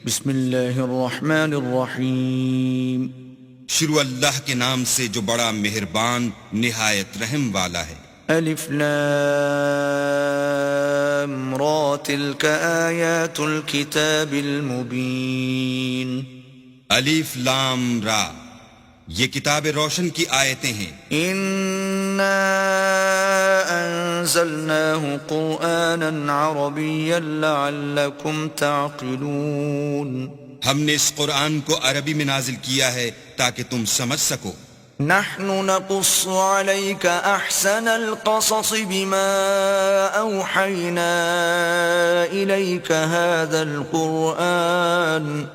بسم اللہ الرحمن الرحیم۔ شروع اللہ کے نام سے جو بڑا مہربان نہایت رحم والا ہے۔ الف لام را تلک آیات الکتاب المبین۔ الف لام را، یہ کتاب روشن کی آیتیں ہیں۔ انا انزلناه قرآنا عربیا لعلکم تعقلون۔ ہم نے اس قرآن کو عربی میں نازل کیا ہے تاکہ تم سمجھ سکو۔ نحن نقص عليك احسن القصص بما اوحينا اليك هذا القرآن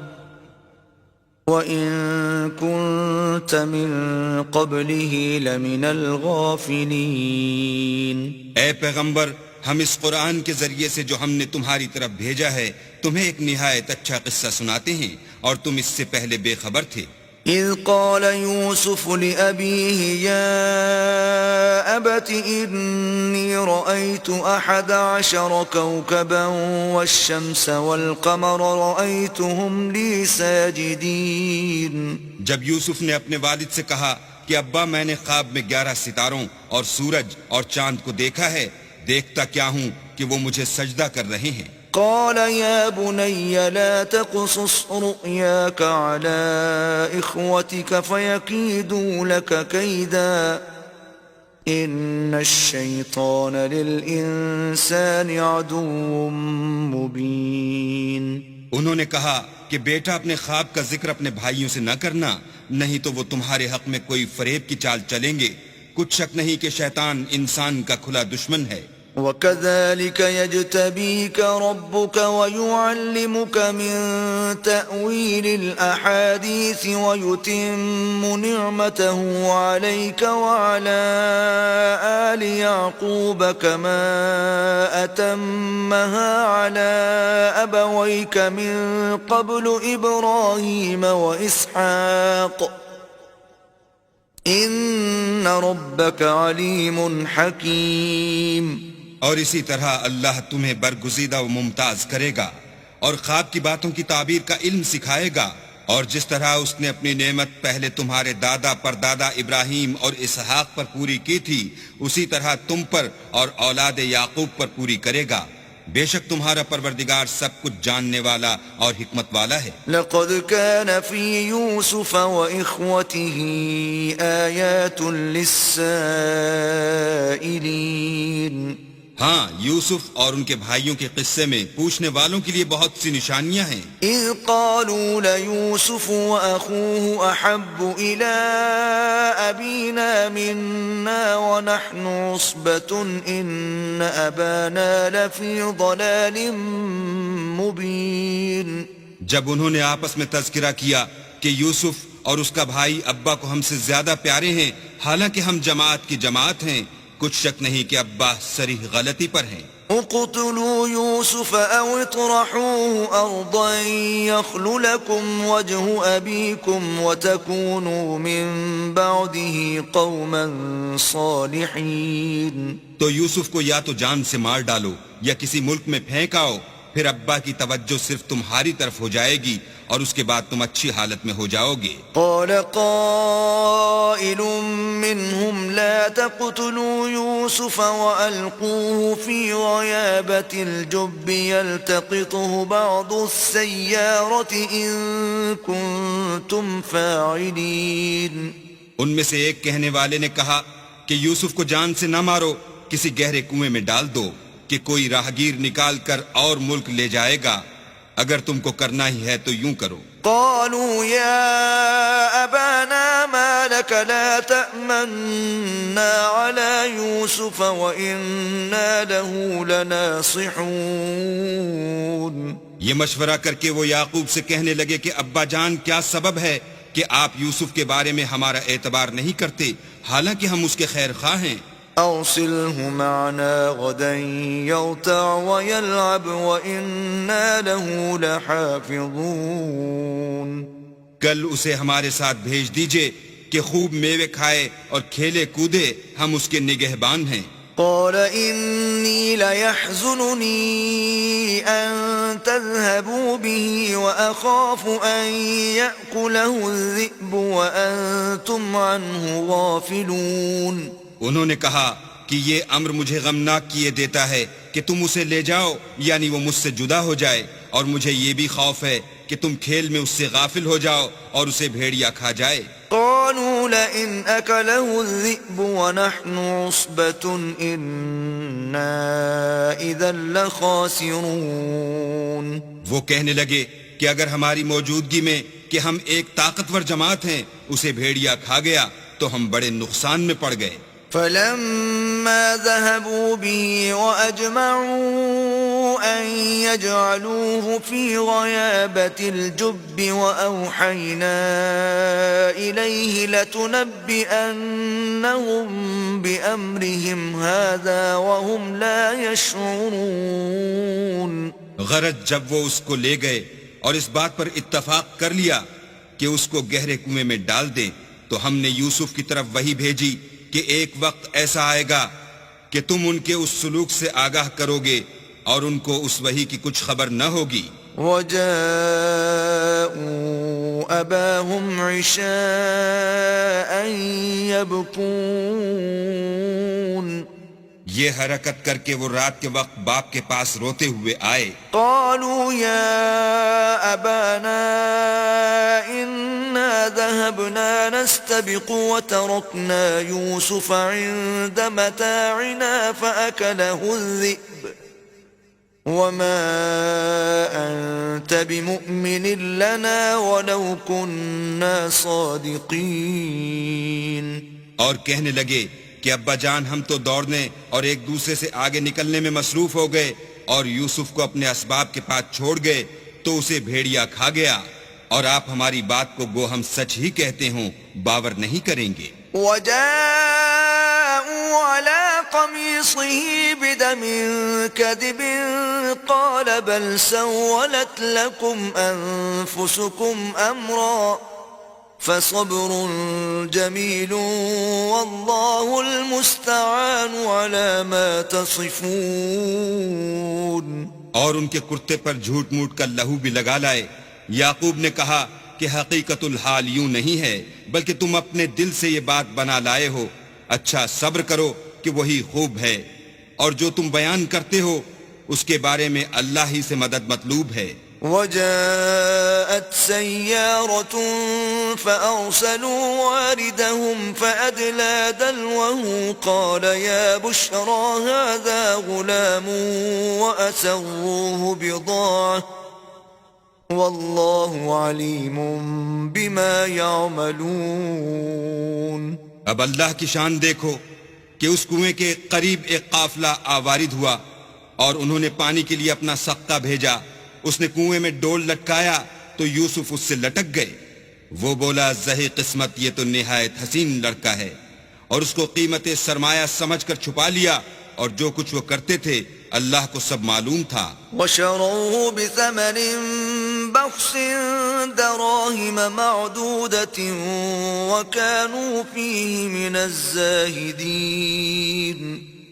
وان كنت من قبله لمن الغافلين۔ اے پیغمبر، ہم اس قرآن کے ذریعے سے جو ہم نے تمہاری طرف بھیجا ہے تمہیں ایک نہایت اچھا قصہ سناتے ہیں، اور تم اس سے پہلے بے خبر تھے۔ اذ قال يوسف لأبيه يا أبت إني رأيت 11 كوكبا والشمس والقمر رأيتهم لي ساجدين۔ جب یوسف نے اپنے والد سے کہا کہ ابا، میں نے خواب میں 11 ستاروں اور سورج اور چاند کو دیکھا ہے، دیکھتا کیا ہوں کہ وہ مجھے سجدہ کر رہے ہیں۔ قال يا بني لا تقصص رؤياك على إخوتك فيكيدوا لك كيدا إن الشيطان للإنسان عدو مبين۔ انہوں نے کہا کہ بیٹا، اپنے خواب کا ذکر اپنے بھائیوں سے نہ کرنا، نہیں تو وہ تمہارے حق میں کوئی فریب کی چال چلیں گے۔ کچھ شک نہیں کہ شیطان انسان کا کھلا دشمن ہے۔ وَكَذَلِكَ يَجْتَبِيكَ رَبُّكَ وَيُعَلِّمُكَ مِن تَأْوِيلِ الْأَحَادِيثِ وَيُتِمُّ نِعْمَتَهُ عَلَيْكَ وَعَلَى آلِ يَعْقُوبَ كَمَا أَتَمَّهَا عَلَى أَبَوَيْكَ مِن قَبْلُ إِبْرَاهِيمَ وَإِسْحَاقَ إِنَّ رَبَّكَ عَلِيمٌ حَكِيمٌ۔ اور اسی طرح اللہ تمہیں برگزیدہ و ممتاز کرے گا اور خواب کی باتوں کی تعبیر کا علم سکھائے گا، اور جس طرح اس نے اپنی نعمت پہلے تمہارے دادا پردادا ابراہیم اور اسحاق پر پوری کی تھی، اسی طرح تم پر اور اولاد یعقوب پر پوری کرے گا۔ بے شک تمہارا پروردگار سب کچھ جاننے والا اور حکمت والا ہے۔ لقد كان في يوسف وإخوته آيات للسائلين۔ ہاں، یوسف اور ان کے بھائیوں کے قصے میں پوچھنے والوں کے لیے بہت سی نشانیاں ہیں۔ اذ قالوا ليوسف واخوه احب الى ابينا منا ونحن عصبة ان ابانا لفي ضلال مبين۔ جب انہوں نے آپس میں تذکرہ کیا کہ یوسف اور اس کا بھائی ابا کو ہم سے زیادہ پیارے ہیں، حالانکہ ہم جماعت کی جماعت ہیں، کچھ شک نہیں کہ ابا صریح غلطی پر ہیں۔ اقتلوا يوسف او اطرحوه ارضا يخل لكم وجه ابيكم وتكونوا من بعده قوما صالحين۔ تو یوسف کو یا تو جان سے مار ڈالو یا کسی ملک میں پھینک آؤ، پھر ابا کی توجہ صرف تمہاری طرف ہو جائے گی اور اس کے بعد تم اچھی حالت میں ہو جاؤ گے۔ قال قائل منهم لا تقتلوا يوسف وألقوه في غيابة الجب يلتقطه بعض السيارة إن كنتم فاعلين۔ ان میں سے ایک کہنے والے نے کہا کہ یوسف کو جان سے نہ مارو، کسی گہرے کنویں میں ڈال دو کہ کوئی راہگیر نکال کر اور ملک لے جائے گا، اگر تم کو کرنا ہی ہے تو یوں کرو۔ قالوا يا أبانا ما لك لا تأمنا على يوسف وإنا له لناصحون۔ یہ مشورہ کر کے وہ یعقوب سے کہنے لگے کہ ابا جان، کیا سبب ہے کہ آپ یوسف کے بارے میں ہمارا اعتبار نہیں کرتے، حالانکہ ہم اس کے خیر خواہ ہیں۔ أرسله معنا غدا يرتع ويلعب وإنا له لحافظون۔ کل اسے ہمارے ساتھ بھیج دیجئے کہ خوب میوے کھائے اور کھیلے کودے، ہم اس کے نگہبان ہیں۔ قال إني ليحزنني أن تذهبوا به وأخاف أن يأكله الذئب وأنتم عنه غافلون. انہوں نے کہا کہ یہ امر مجھے غمناک کیے دیتا ہے کہ تم اسے لے جاؤ، یعنی وہ مجھ سے جدا ہو جائے، اور مجھے یہ بھی خوف ہے کہ تم کھیل میں اس سے غافل ہو جاؤ اور اسے بھیڑیا کھا جائے. قالوا لئن أكله الذئب ونحن عصبة إنا إذا لخاسرون. وہ کہنے لگے کہ اگر ہماری موجودگی میں کہ ہم ایک طاقتور جماعت ہیں اسے بھیڑیا کھا گیا تو ہم بڑے نقصان میں پڑ گئے. فلما ذهبوا به وأجمعوا أن يجعلوه في غيابة الجب وأوحينا إليه لتنبئنهم بأمرهم هذا وهم لا يشعرون. غرض جب وہ اس کو لے گئے اور اس بات پر اتفاق کر لیا کہ اس کو گہرے کنویں میں ڈال دیں تو ہم نے یوسف کی طرف وحی بھیجی کہ ایک وقت ایسا آئے گا کہ تم ان کے اس سلوک سے آگاہ کرو گے اور ان کو اس وحی کی کچھ خبر نہ ہوگی. وَجَاءُوا أَبَاهُمْ عِشَاءً يَبْكُونَ. یہ حرکت کر کے وہ رات کے وقت باپ کے پاس روتے ہوئے آئے. قالوا يا أبانا إنا ذهبنا نستبق وتركنا يوسف عند متاعنا فأكله الذئب وما أنت بمؤمن لنا ولو كنا صادقين. اور کہنے لگے کہ ابا جان ہم تو دوڑنے اور ایک دوسرے سے آگے نکلنے میں مصروف ہو گئے اور یوسف کو اپنے اسباب کے پاس چھوڑ گئے تو اسے بھیڑیا کھا گیا، اور آپ ہماری بات کو گو ہم سچ ہی کہتے ہوں باور نہیں کریں گے. وجاءوا على قميصه بدم كذب قال بل سولت لكم أنفسكم أمرا فصبر جميل والله المستعان على ما تصفون. اور ان کے کرتے پر جھوٹ موٹ کا لہو بھی لگا لائے. یعقوب نے کہا کہ حقیقت الحال یوں نہیں ہے بلکہ تم اپنے دل سے یہ بات بنا لائے ہو. اچھا صبر کرو کہ وہی خوب ہے، اور جو تم بیان کرتے ہو اس کے بارے میں اللہ ہی سے مدد مطلوب ہے. وجاءت سيارة فأرسلوا واردهم فأدلى دلوه قال يا بشرى هذا غلام وأسروه بضاعة والله عليم بما يعملون. اب اللہ کی شان دیکھو کہ اس کنویں کے قریب ایک قافلہ آوارد ہوا اور انہوں نے پانی کے لیے اپنا سقہ بھیجا. اس نے کنویں میں ڈول لٹکایا تو یوسف اس سے لٹک گئے. وہ بولا زہی قسمت یہ تو نہایت حسین لڑکا ہے، اور اس کو قیمت سرمایہ سمجھ کر چھپا لیا، اور جو کچھ وہ کرتے تھے اللہ کو سب معلوم تھا. وشروه بثمن بخس دراهم معدودة وكانوا فيه من الزاهدين.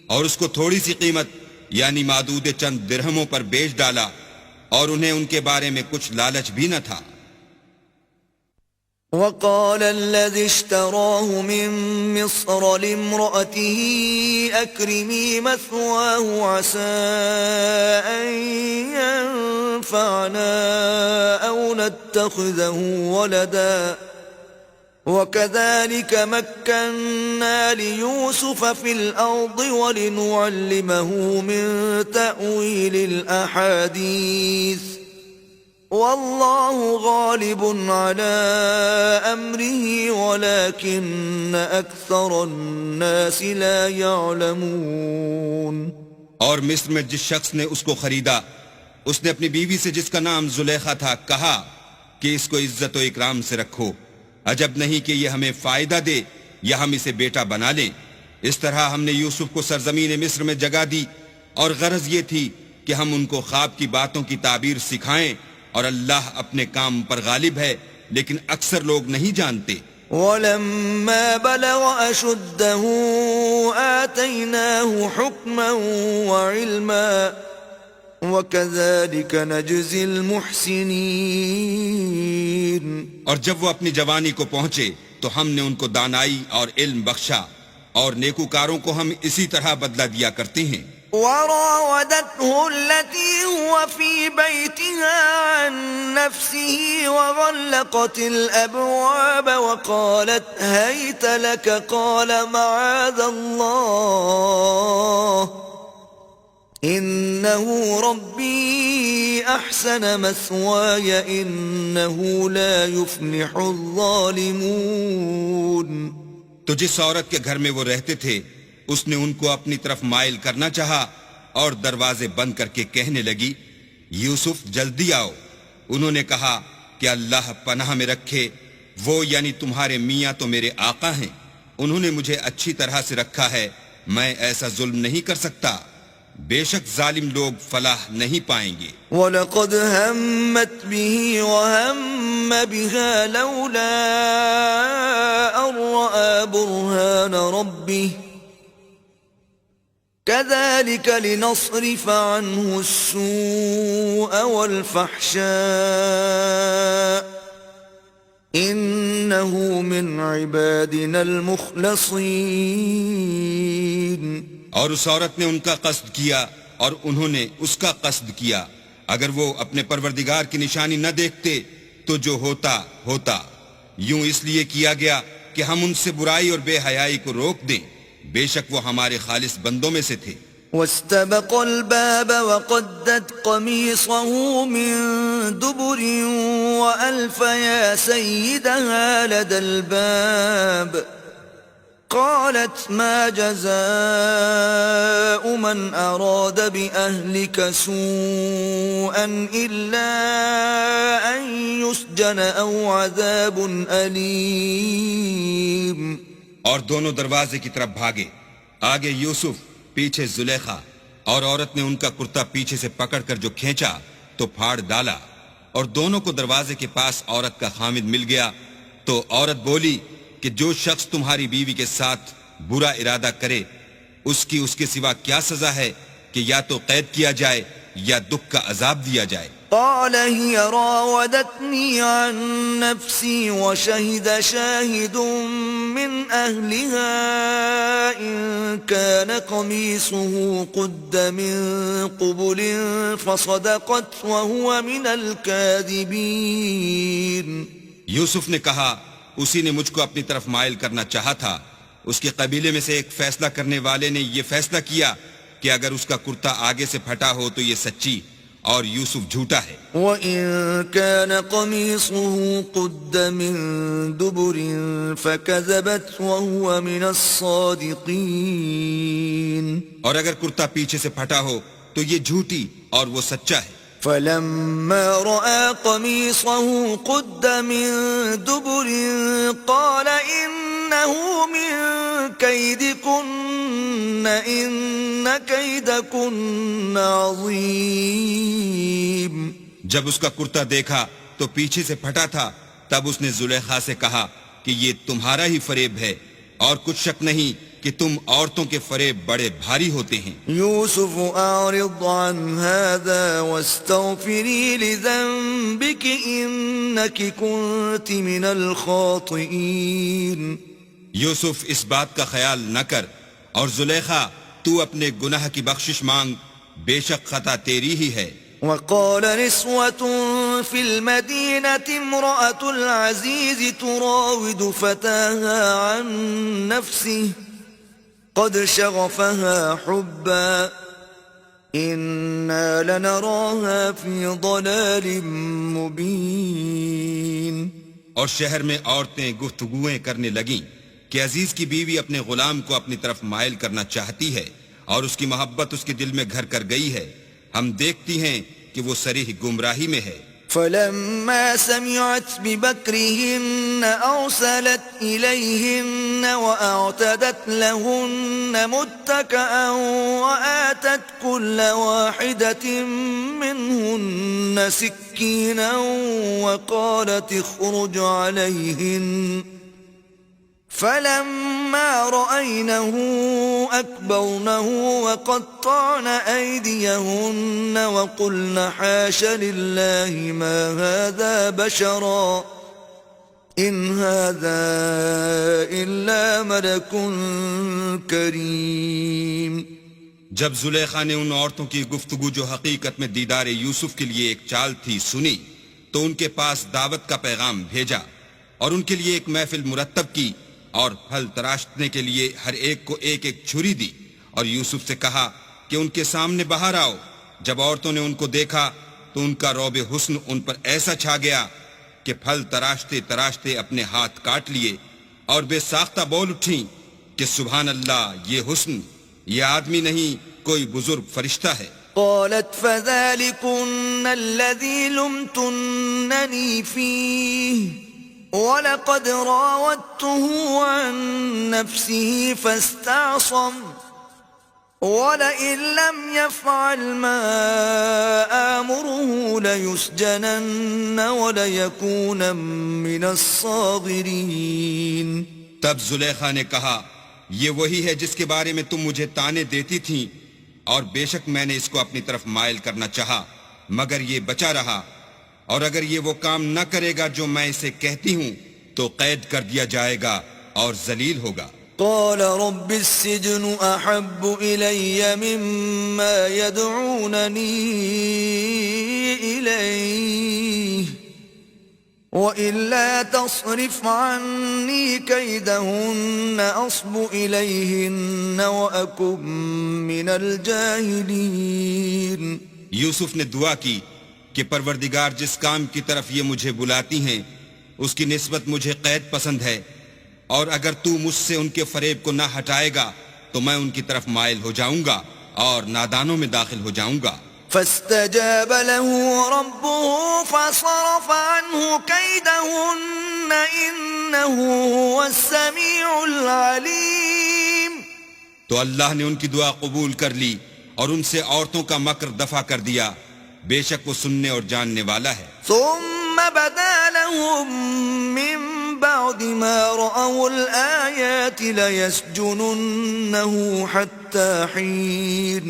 اور اس کو تھوڑی سی قیمت یعنی معدود چند درہموں پر بیچ ڈالا، اور انہیں ان کے بارے میں کچھ لالچ بھی نہ تھا. وقال الذي اشتراه من مصر لامرأته أكرمي مثواه عسى أن ينفعنا أو نتخذه ولدا وكذلك مكنا ليوسف في الأرض ولنعلمه من تأويل الأحاديث والله غالب على أمره ولكن أكثر الناس لا يعلمون. اور مصر میں جس شخص نے اس کو خریدا اس نے اپنی بیوی سے جس کا نام زلیخا تھا کہا کہ اس کو عزت و اکرام سے رکھو، عجب نہیں کہ یہ ہمیں فائدہ دے یا ہم اسے بیٹا بنا لیں. اس طرح ہم نے یوسف کو سرزمین مصر میں جگہ دی، اور غرض یہ تھی کہ ہم ان کو خواب کی باتوں کی تعبیر سکھائیں، اور اللہ اپنے کام پر غالب ہے لیکن اکثر لوگ نہیں جانتے. ولما بلغ أشده آتيناه حكما وعلما وكذلك نجزي المحسنين. اور جب وہ اپنی جوانی کو پہنچے تو ہم نے ان کو دانائی اور علم بخشا، اور نیکوکاروں کو ہم اسی طرح بدلہ دیا کرتے ہیں. وراودته التي هو في بيتها عن نفسه وغلقت الأبواب وقالت هيت لك قال معاذ الله إنه ربي أحسن مثواي إنه لا يفلح الظالمون. تو جس عورت کے گھر میں وہ رہتے تھے اس نے ان کو اپنی طرف مائل کرنا چاہا اور دروازے بند کر کے کہنے لگی یوسف جلدی آؤ. انہوں نے کہا کہ اللہ پناہ میں رکھے، وہ یعنی تمہارے میاں تو میرے آقا ہیں، انہوں نے مجھے اچھی طرح سے رکھا ہے، میں ایسا ظلم نہیں کر سکتا. بے شک ظالم لوگ فلاح نہیں پائیں گے. وَلَقَدْ هَمَّتْ بِهِ وَهَمَّ بِهَا لَوْلَا أَن رَّأَىٰ بُرْهَانَ رَبِّهِ كَذَلِكَ لِنَصْرِفَ عَنْهُ السُّوءَ وَالْفَحْشَاءَ إِنَّهُ مِنْ عِبَادِنَا الْمُخْلَصِينَ. اور اس عورت نے ان کا قصد کیا اور انہوں نے اس کا قصد کیا. اگر وہ اپنے پروردگار کی نشانی نہ دیکھتے تو جو ہوتا ہوتا. یوں اس لیے کیا گیا کہ ہم ان سے برائی اور بے حیائی کو روک دیں، بے شک وہ ہمارے خالص بندوں میں سے تھے. واستبق الباب وقدت قميصه من دبر وألف يا سيدها لدى الباب قالت ما جزاء من أراد بأهلك سوءا إلا أن يسجن أو عذاب أليم. اور دونوں دروازے کی طرف بھاگے، آگے یوسف، پیچھے زلیخا، اور عورت نے ان کا کرتا پیچھے سے پکڑ کر جو کھینچا تو پھاڑ ڈالا، اور دونوں کو دروازے کے پاس عورت کا خامد مل گیا. تو عورت بولی کہ جو شخص تمہاری بیوی کے ساتھ برا ارادہ کرے اس کے سوا کیا سزا ہے کہ یا تو قید کیا جائے یا دکھ کا عذاب دیا جائے. قال هي راودتني عن نفسي وشهد شاهد من أهلها إن كان قميصه قد من قبل فصدقت وهو من الكاذبين. یوسف نے کہا اسی نے مجھ کو اپنی طرف مائل کرنا چاہا تھا. اس کے قبیلے میں سے ایک فیصلہ کرنے والے نے یہ فیصلہ کیا کہ اگر اس کا کرتا آگے سے پھٹا ہو تو یہ سچی اور یوسف جھوٹا ہے. وَإِن كَانَ قَمِيصُهُ قُدَّ مِن دُبُرٍ فَكَذَبَتْ وَهُوَ مِنَ الصَّادِقِينَ. اور اگر کرتا پیچھے سے پھٹا ہو تو یہ جھوٹی اور وہ سچا ہے. فَلَمَّا رَأَىٰ قَمِيصَهُ قُدَّ مِن دُبُرٍ قَالَ إِنَّهُ مِن كَيْدِكُنَّ إِنَّ كَيْدَكُنَّ عَظِيمٌ. جب اس کا کرتا دیکھا تو پیچھے سے پھٹا تھا، تب اس نے زلیخا سے کہا کہ یہ تمہارا ہی فریب ہے، اور کچھ شک نہیں کہ تم عورتوں کے فریب بڑے بھاری ہوتے ہیں. یوسف اعرض عن هذا واستغفری لذنبك انك كنت من الخاطئین. یوسف اس بات کا خیال نہ کر، اور زلیخا تو اپنے گناہ کی بخشش مانگ، بے شک خطا تیری ہی ہے. وقال نسوة في المدينة امرأة العزيز تراود فتاها عن نفسه قد شغفها حبا إنا لنراها في ضلال مبين. اور شہر میں عورتیں گفتگویں کرنے لگیں کہ عزیز کی بیوی اپنے غلام کو اپنی طرف مائل کرنا چاہتی ہے اور اس کی محبت اس کے دل میں گھر کر گئی ہے، ہم دیکھتی ہیں کہ وہ صریح گمراہی میں ہے. فلما سمعت بمكرهن أرسلت إليهن وأعتدت لهن متكئا وآتت كل واحدة منهن سكينا وقالت اخرج عليهن فلما رأينه أكبرنه وقطعن أيديهن وقلن حاش لله ما هذا بشرا إن هذا إلا ملك كريم. جب زلیخا نے ان عورتوں کی گفتگو جو حقیقت میں دیدار یوسف کے لیے ایک چال تھی سنی تو ان کے پاس دعوت کا پیغام بھیجا اور ان کے لیے ایک محفل مرتب کی اور پھل تراشنے کے لیے ہر ایک کو ایک ایک چھری دی اور یوسف سے کہا کہ ان کے سامنے باہر آؤ. جب عورتوں نے ان کو دیکھا تو ان کا رعب حسن ان پر ایسا چھا گیا کہ پھل تراشتے تراشتے اپنے ہاتھ کاٹ لیے اور بے ساختہ بول اٹھیں کہ سبحان اللہ، یہ حسن، یہ آدمی نہیں کوئی بزرگ فرشتہ ہے. قالت فذلكن الذي لمتنني فيه وَلَقَدْ رَاوَدتُّهُ عَن نَّفْسِهِ فَاسْتَعْصَمَ وَلَئِن لَّمْ يَفْعَلْ مَا آمُرُهُ لَيُسْجَنَنَّ وَلَيَكُونًا مِّنَ الصَّاغِرِينَ. تب زلیخا نے کہا یہ وہی ہے جس کے بارے میں تم مجھے طعنے دیتی تھیں اور بے شک میں نے اس کو اپنی طرف مائل کرنا چاہا مگر یہ بچا رہا اور اگر یہ وہ کام نہ کرے گا جو میں اسے کہتی ہوں تو قید کر دیا جائے گا اور ذلیل ہوگا. قال رب السجن احب الي مما يدعونني اليه والا تصرف عني كيدهن اصب اليهن واكن من الجاهلين. یوسف نے دعا کی کہ پروردگار جس کام کی طرف یہ مجھے بلاتی ہیں اس کی نسبت مجھے قید پسند ہے اور اگر تو مجھ سے ان کے فریب کو نہ ہٹائے گا تو میں ان کی طرف مائل ہو جاؤں گا اور نادانوں میں داخل ہو جاؤں گا. فاستجاب له ربه فصرف عنه كيدهن انه هو السميع العليم. تو اللہ نے ان کی دعا قبول کر لی اور ان سے عورتوں کا مکر دفع کر دیا، بے شک وہ سننے اور جاننے والا ہے. ثم بدا لهم من بعد ما رأوا الآيات ليسجننه حتى حين.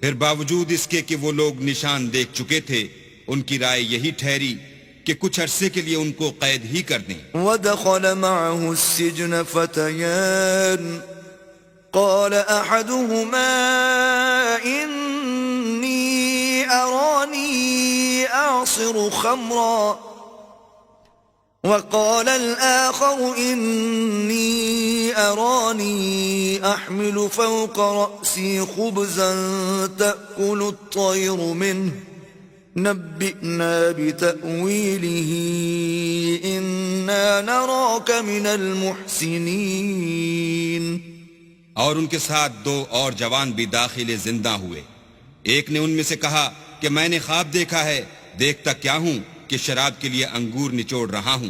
پھر باوجود اس کے کہ وہ لوگ نشان دیکھ چکے تھے ان کی رائے یہی ٹھہری کہ کچھ عرصے کے لیے ان کو قید ہی کر دیں. ودخل معه السجن فتيان قال احدهما اني اراني اعصر خمرا وقال الآخر إني أراني أحمل فوق رأسي خبزا تأكل الطير منه نبئنا بتأويله إنا نراك من المحسنين. اور ان کے ساتھ دو اور جوان بھی داخل زندہ ہوئے. ایک نے ان میں سے کہا کہ میں نے خواب دیکھا ہے، دیکھتا کیا ہوں کہ شراب کے لیے انگور نچوڑ رہا ہوں.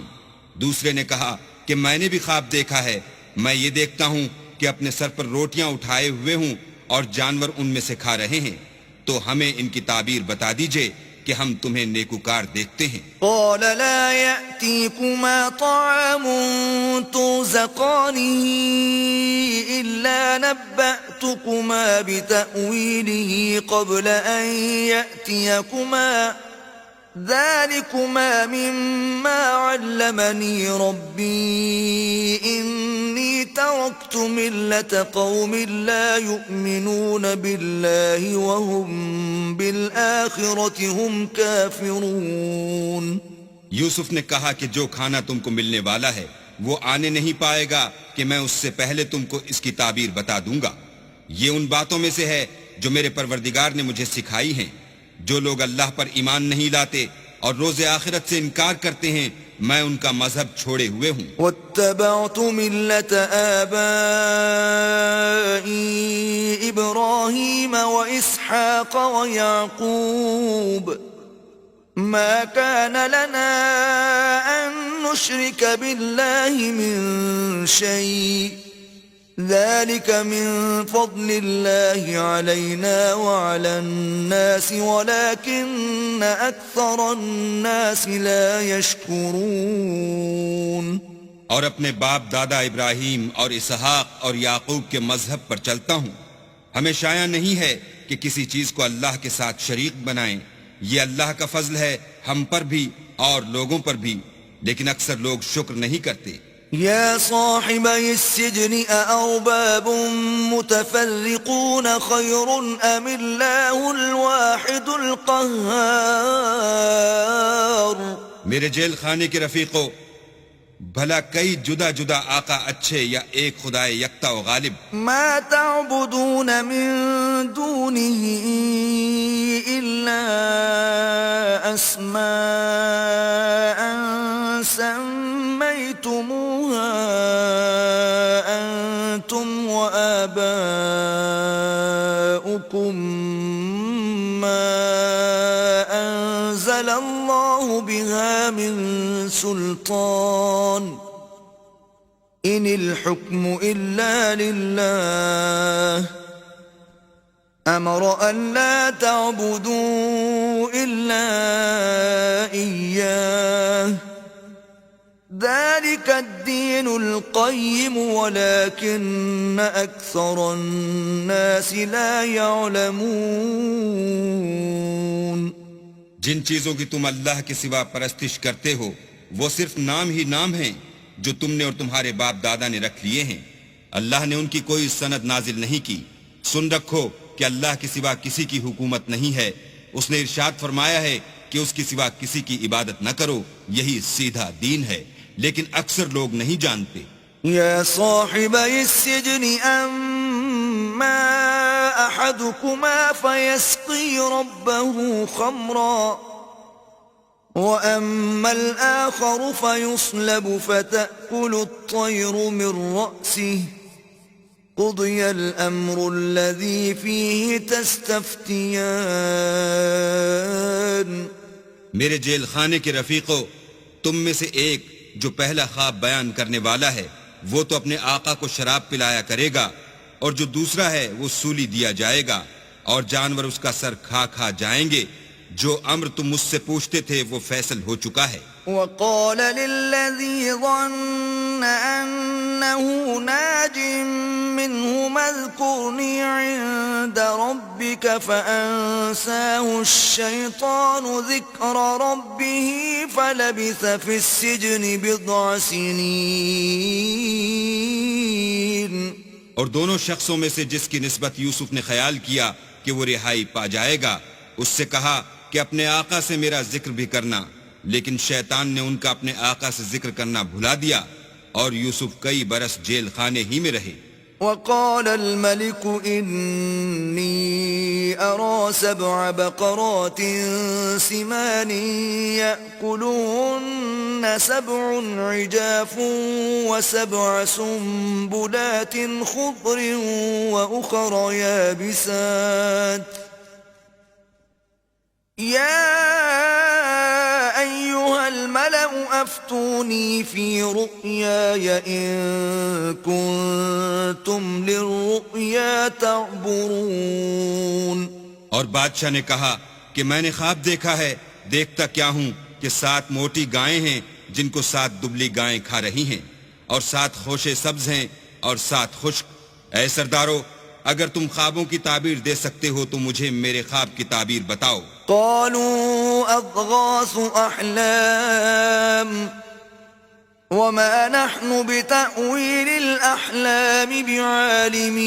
دوسرے نے کہا کہ میں نے بھی خواب دیکھا ہے، میں یہ دیکھتا ہوں کہ اپنے سر پر روٹیاں اٹھائے ہوئے ہوں اور جانور ان میں سے کھا رہے ہیں، تو ہمیں ان کی تعبیر بتا دیجئے کہ ہم تمہیں نیکوکار دیکھتے ہیں. قال لا يأتيكما طعام ترزقانه إلا نبأتكما بتأويله قبل أن يأتيكما ذلكما مما علمني ربي إني تركت ملة قوم لا يؤمنون بالله وهم بالآخرة هم كافرون. یوسف نے کہا کہ جو کھانا تم کو ملنے والا ہے وہ آنے نہیں پائے گا کہ میں اس سے پہلے تم کو اس کی تعبیر بتا دوں گا. یہ ان باتوں میں سے ہے جو میرے پروردگار نے مجھے سکھائی ہیں. جو لوگ اللہ پر ایمان نہیں لاتے اور روز آخرت سے انکار کرتے ہیں میں ان کا مذہب چھوڑے ہوئے ہوں. واتبعت ملة آبائي إبراهيم وإسحاق ويعقوب ما كان لنا أن نشرك بالله من شيء ذلك من فضل الله علينا وعلى الناس ولكن أكثر الناس لا يشكرون. اور اپنے باپ دادا ابراہیم اور اسحاق اور یعقوب کے مذہب پر چلتا ہوں۔ ہمیں شایع نہیں ہے کہ کسی چیز کو اللہ کے ساتھ شریک بنائیں، یہ اللہ کا فضل ہے ہم پر بھی اور لوگوں پر بھی، لیکن اکثر لوگ شکر نہیں کرتے۔ يا صاحبي السجن أأرباب متفرقون خير أم الله الواحد القهار؟ میرے جیل خانے کے رفیقو، بھلا کئی جدا جدا آقا اچھے یا ایک خدائے یکتا و غالب؟ ما تعبدون من دونه إلا أسماء سميتموها أنتم وآباؤكم ما أنزل الله بها من سلطان إن الحكم إلا لله أمر أن لا تعبدوا إلا إياه ذلك الدين القيم ولكن أكثر الناس لا يعلمون۔ جن چیزوں کی تم اللہ کے سوا پرستش کرتے ہو وہ صرف نام ہی نام ہیں جو تم نے اور تمہارے باپ دادا نے رکھ لیے ہیں، اللہ نے ان کی کوئی سند نازل نہیں کی۔ سن رکھو کہ اللہ کے سوا کسی کی حکومت نہیں ہے، اس نے ارشاد فرمایا ہے کہ اس کے سوا کسی کی عبادت نہ کرو، یہی سیدھا دین ہے، لیکن اکثر لوگ نہیں جانتے۔ يا صاحبي السجن أما أحدكما فيسقي ربه خمرا وأما الآخر فيصلب فتأكل الطير من رأسه قضي الأمر الذي فيه تستفتيان۔ میرے جیل خانے کے رفیقو، تم میں سے ایک جو پہلا خواب بیان کرنے والا ہے وہ تو اپنے آقا کو شراب پلایا کرے گا، اور جو دوسرا ہے وہ سولی دیا جائے گا، اور جانور اس کا سر کھا کھا جائیں گے۔ جو امر تم مجھ سے پوچھتے تھے وہ فیصل ہو چکا ہے۔ وقال للذي ظن أنه ناج منهما اذكرني عند ربك فأنساه الشيطان ذكر ربه فلبث في السجن بضع سنين۔ اور دونوں شخصوں میں سے جس کی نسبت یوسف نے خیال کیا کہ وہ رہائی پا جائے گا، اس سے کہا کہ اپنے آقا سے میرا ذکر بھی کرنا، لیکن شیطان نے ان کا اپنے آقا سے ذکر کرنا بھلا دیا، اور یوسف کئی برس جیل خانے ہی میں رہے۔ وقال الملك إني أرى 7 بقرات سمان يأكلهن 7 عجاف و7 سنبلات خضر وأخر يابسات يا أيها الملأ أفتوني في رؤياي إن كنتم للرؤيا تعبرون۔ اور بادشاہ نے کہا کہ میں نے خواب دیکھا ہے، دیکھتا کیا ہوں کہ 7 موٹی گائیں ہیں جن کو 7 دبلی گائیں کھا رہی ہیں، اور 7 خوشے سبز ہیں اور 7 خشک۔ اے سردارو، اگر تم خوابوں کی تعبیر دے سکتے ہو تو مجھے میرے خواب کی تعبیر بتاؤ۔ قالوا أضغاث أحلام وما نحن بتأويل الأحلام بعالمين۔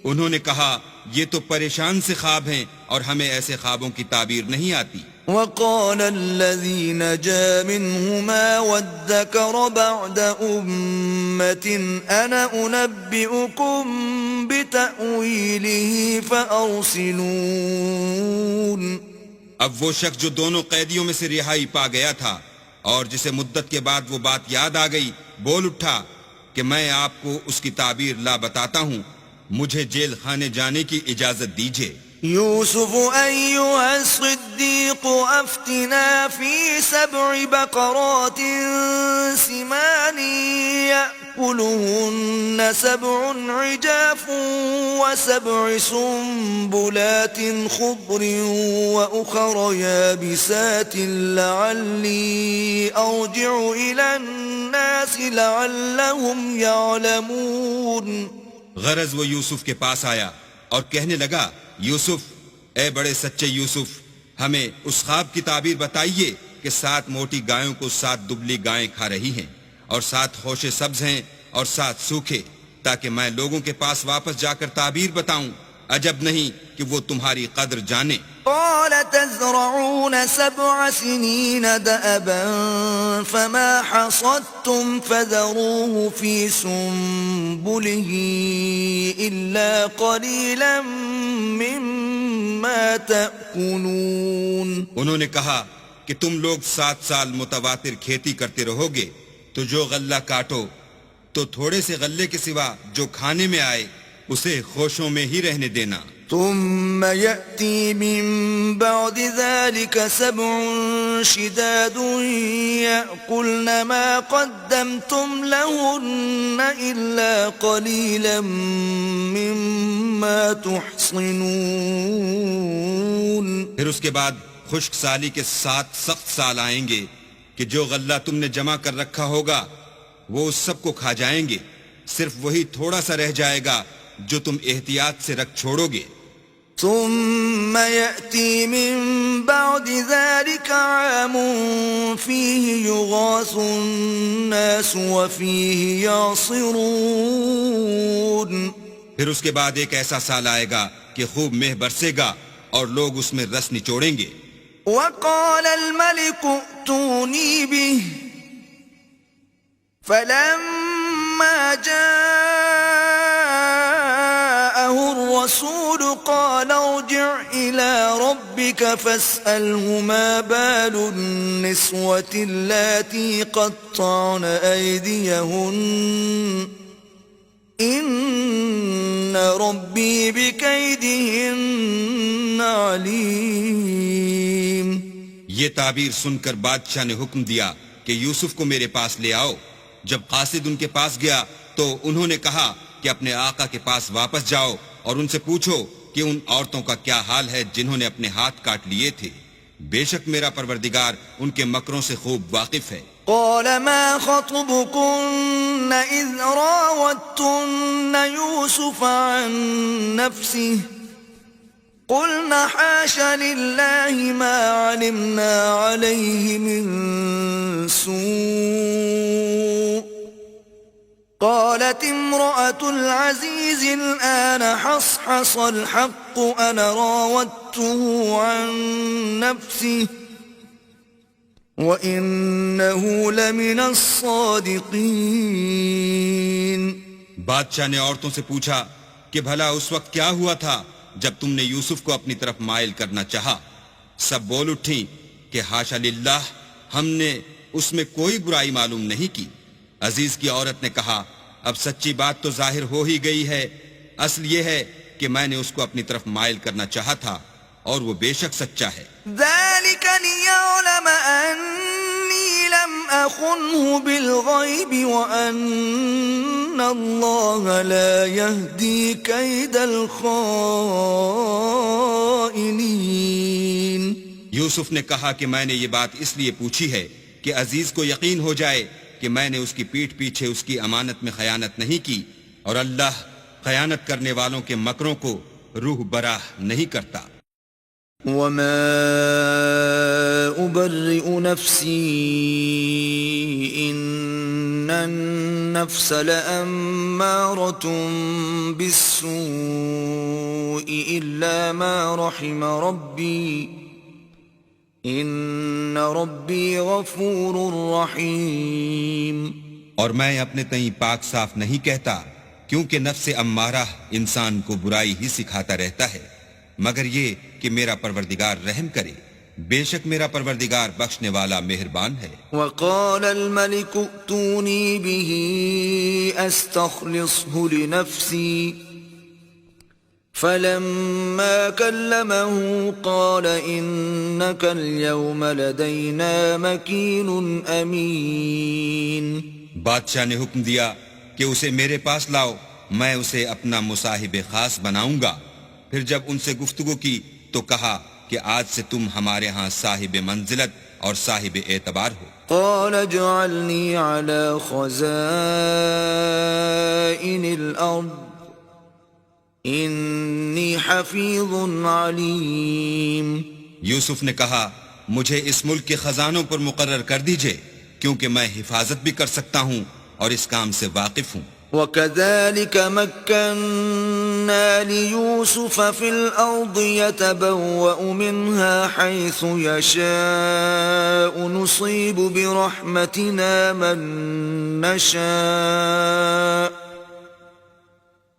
انہوں نے کہا یہ تو پریشان سے خواب ہیں اور ہمیں ایسے خوابوں کی تعبیر نہیں آتی۔ وقال الذي نجا منهما وادكر بعد أمة أنا أنبئكم بتأويله فأرسلون۔ اب وہ شخص جو دونوں قیدیوں میں سے رہائی پا گیا تھا اور جسے مدت کے بعد وہ بات یاد آ گئی، بول اٹھا کہ میں آپ کو اس کی تعبیر لا بتاتا ہوں، مجھے جیل خانے جانے کی اجازت دیجیے۔ يوسف أيها الصديق أفتنا في 7 بقرات سمان يأكلهن 7 عجاف و7 سنبلات خضر وأخر يابسات لعلي أرجع إلى الناس لعلهم يعلمون. غرض وہ یوسف کے پاس آیا اور کہنے لگا، یوسف، اے بڑے سچے یوسف، ہمیں اس خواب کی تعبیر بتائیے کہ 7 موٹی گایوں کو 7 دبلی گائیں کھا رہی ہیں، اور 7 خوشے سبز ہیں اور 7 سوکھے، تاکہ میں لوگوں کے پاس واپس جا کر تعبیر بتاؤں. عجب نہیں کہ وہ تمہاری قدر جانے. قال تزرعون 7 سنين دأبا فما حصدتم فذروه في سنبله إلا قليلا مما تأكلون. انہوں نے کہا کہ تم لوگ 7 سال متواتر کھیتی کرتے رہو گے، تو جو غلہ کاٹو تو تھوڑے سے غلے کے سوا جو کھانے میں آئے اسے خوشوں میں ہی رہنے دینا. ثم يأتي من بعد ذلك 7 شداد يأكلن ما قدمتم لهن إلا قليلا مما تحصنون. پھر اس کے بعد خشک سالی کے 7 سخت سال آئیں گے کہ جو غلہ تم نے جمع کر رکھا ہوگا وہ اس سب کو کھا جائیں گے، صرف وہی تھوڑا سا رہ جائے گا جو تم احتیاط سے رکھ چھوڑو گے. ثم يأتي من بعد ذلك عام فيه يغاث الناس وفيه يعصرون. پھر اس کے بعد ایک ایسا سال آئے گا کہ خوب مہ برسے گا اور لوگ اس میں رس نچوڑیں گے. وقال الملك ائتوني به فلما جاءه الرسول قال ارجع إلى ربك فاسأله ما بال النسوة اللاتي قطعن أيديهن إن ربي بكيدهن عليم. یہ تعبیر سن کر بادشاہ نے حکم دیا کہ یوسف کو میرے پاس لے آؤ. جب قاصد ان کے پاس گیا تو انہوں نے کہا کہ اپنے آقا کے پاس واپس جاؤ اور ان سے پوچھو کہ ان عورتوں کا کیا حال ہے جنہوں نے اپنے ہاتھ کاٹ لیے تھے. بے شک میرا پروردگار ان کے مکروں سے خوب واقف ہے. قال ما خطبكن إذ راوتن يوسف عن نفسه قلنا حاش لله ما علمنا عليه من سوء قالت امرأة العزيز الآن حصحص الحق أنا راودته عن نفسه وَإِنَّهُ لَمِنَ الصَّادِقِينَ. بادشاہ نے عورتوں سے پوچھا کہ بھلا اس وقت کیا ہوا تھا جب تم نے یوسف کو اپنی طرف مائل کرنا چاہا؟ سب بول اٹھیں کہ حاشا للہ، ہم نے اس میں کوئی برائی معلوم نہیں کی. عزیز کی عورت نے کہا اب سچی بات تو ظاہر ہو ہی گئی ہے. اصل یہ ہے کہ میں نے اس کو اپنی طرف مائل کرنا چاہا تھا اور وہ بے شک سچا ہے. ذلك ليعلم أني لم أخنه بالغيب وأن الله لا يهدي كيد الخائنين. یوسف نے کہا کہ میں نے یہ بات اس لیے پوچھی ہے کہ عزیز کو یقین ہو جائے کہ میں نے اس کی پیٹھ پیچھے اس کی امانت میں خیانت نہیں کی، اور اللہ خیانت کرنے والوں کے مکروں کو روح براہ نہیں کرتا. وما أبرئ نفسي إن النفس لأمارة بالسوء إلا ما رحم ربي إن ربي غفور رحيم. اور میں اپنے تئیں پاک صاف نہیں کہتا، کیونکہ نفس امارہ انسان کو برائی ہی سکھاتا رہتا ہے، مگر یہ کہ میرا پروردگار رحم کرے. بے شک میرا پروردگار بخشنے والا مہربان ہے. وقال الملك ائتوني به استخلصه لنفسي فلما كلمه قال إنك اليوم لدينا مكين أمين. بادشاہ نے حکم دیا کہ اسے میرے پاس لاؤ، میں اسے اپنا مصاحب خاص بناؤں گا۔ پھر جب ان سے گفتگو کی تو کہا کہ آج سے تم ہمارے ہاں صاحب منزلت اور صاحب اعتبار ہو۔ قال اجعلني على خزائن الأرض إني حفيظ عليم۔ یوسف نے کہا مجھے اس ملک کے خزانوں پر مقرر کر دیجئے، کیونکہ میں حفاظت بھی کر سکتا ہوں اور اس کام سے واقف ہوں۔ وَكَذَلِكَ مَكَّنَّا لِيُوسُفَ فِي الْأَرْضِ يَتَبَوَّأُ مِنْهَا حَيْثُ يَشَاءُ نُصِيبُ بِرَحْمَتِنَا مَن نَّشَاءُ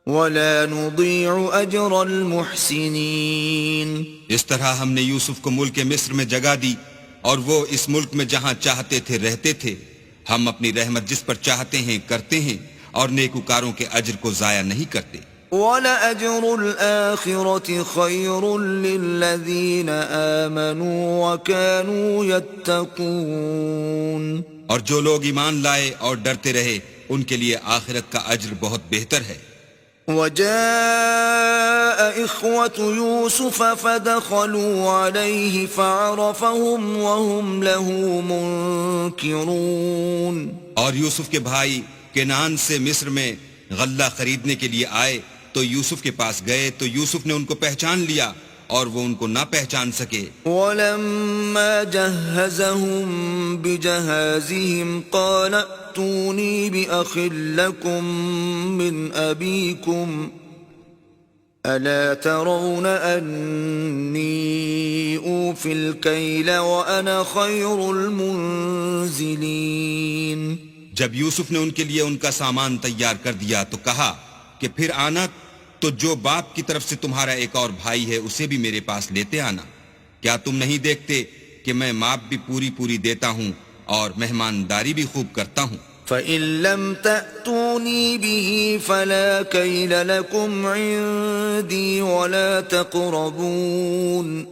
وَلَا نُضِيعُ أَجْرَ الْمُحْسِنِينَ۔ اس طرح ہم نے یوسف کو ملک مصر میں جگہ دی، اور وہ اس ملک میں جہاں چاہتے تھے رہتے تھے۔ ہم اپنی رحمت جس پر چاہتے ہیں کرتے ہیں، اور نیکوکاروں کے اجر کو ضائع نہیں کرتے۔ وَلَأَجْرُ الْآخِرَةِ خَيْرٌ لِّلَّذِينَ آمَنُوا وَكَانُوا يَتَّقُونَ۔ اور جو لوگ ایمان لائے اور ڈرتے رہے ان کے لیے آخرت کا اجر بہت بہتر ہے۔ وَجَاءَ إِخْوَةُ يُوسُفَ فَدَخَلُوا عَلَيْهِ فَعَرَفَهُمْ وَهُمْ لَهُ مُنكِرُونَ۔ اور یوسف کے بھائی کنعان سے مصر میں غلہ خریدنے کے لیے آئے تو یوسف کے پاس گئے تو یوسف نے ان کو پہچان لیا اور وہ ان کو نہ پہچان سکے۔ وَلَمَّا جَهَّزَهُم بِجَهَازِهِمْ قَالَ ائْتُونِي بِأَخٍ لَّكُم مِّنْ أَبِيكُمْ أَلَا تَرَوْنَ أَنِّي أُوفِي الْكَيْلَ وَأَنَا خَيْرُ الْمُنزِلِينَ۔ جب یوسف نے ان کے لیے ان کا سامان تیار کر دیا تو کہا کہ پھر آنا تو جو باپ کی طرف سے تمہارا ایک اور بھائی ہے اسے بھی میرے پاس لیتے آنا۔ کیا تم نہیں دیکھتے کہ میں ماپ بھی پوری دیتا ہوں اور مہمانداری بھی خوب کرتا ہوں؟ فَإِن لَّمْ تَأْتُونِي بِهِ فَلَا كَيْلَ لَكُمْ عِندِي وَلَا تَقْرَبُونَ۔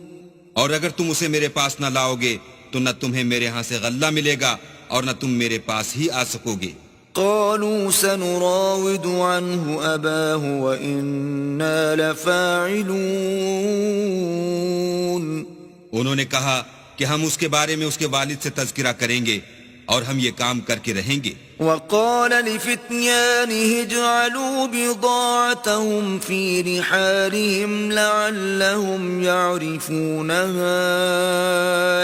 اور اگر تم اسے میرے پاس نہ لاؤ گے تو نہ تمہیں میرے ہاں سے غلہ ملے گا اور نہ تم میرے پاس ہی آ سکو گے۔ قالوا سنراود عنه أباه وإنا لفاعلون۔ انہوں نے کہا کہ ہم اس کے بارے میں اس کے والد سے تذکرہ کریں گے اور ہم یہ کام کر کے رہیں گے۔ وقال لفتيانه اجعلوا بضاعتهم في رحالهم لعلهم يعرفونها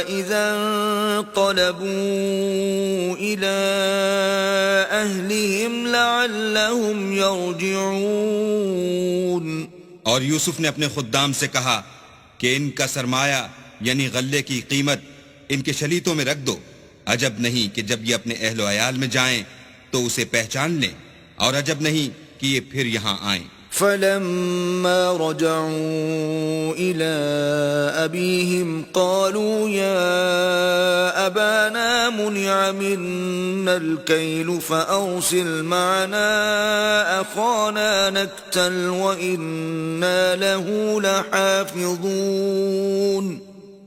إذا انقلبوا إلى أهلهم لعلهم يرجعون۔ اور یوسف نے اپنے خدام سے کہا کہ ان کا سرمایہ یعنی غلے کی قیمت ان کے شلیتوں میں رکھ دو، عجب نہیں کہ جب یہ اپنے اہل و عیال میں جائیں تو اسے پہچان لیں، اور عجب نہیں کہ یہ پھر یہاں آئیں۔ فلما رجعوا إلى أبيهم قالوا يا أبانا منع منا الكيل فأرسل معنا أخانا نكتل وإنا له لحافظون۔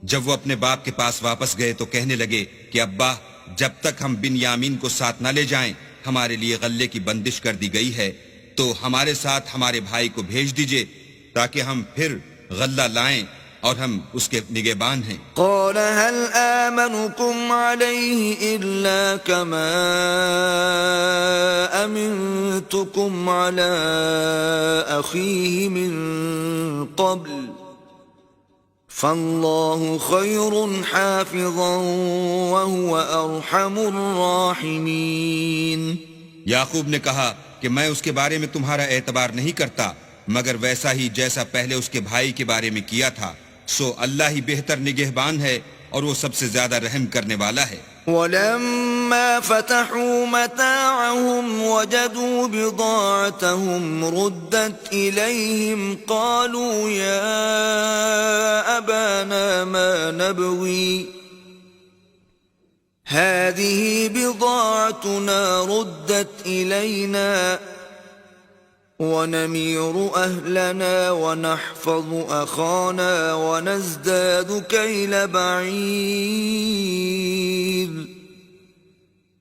جب وہ اپنے باپ کے پاس واپس گئے تو کہنے لگے کہ ابا، جب تک ہم بن یامین کو ساتھ نہ لے جائیں ہمارے لیے غلے کی بندش کر دی گئی ہے، تو ہمارے ساتھ ہمارے بھائی کو بھیج دیجئے تاکہ ہم پھر غلہ لائیں اور ہم اس کے نگہبان ہیں۔ قال هل آمنكم عليه إلا كما أمنتكم على أخيه من قبل فالله خير حافظا وهو أرحم الراحمين۔ یعقوب نے کہا کہ میں اس کے بارے میں تمہارا اعتبار نہیں کرتا مگر ویسا ہی جیسا پہلے اس کے بھائی کے بارے میں کیا تھا، سو اللہ ہی بہتر نگہبان ہے اور وہ سب سے زیادہ رحم کرنے والا ہے۔ ولما فتحوا متاعهم وجدوا بضاعتهم ردت إليهم قالوا يا أبانا ما نبغي هذه بضاعتنا ردت إلينا ونمير أهلنا ونحفظ أخانا ونزداد كيل بعير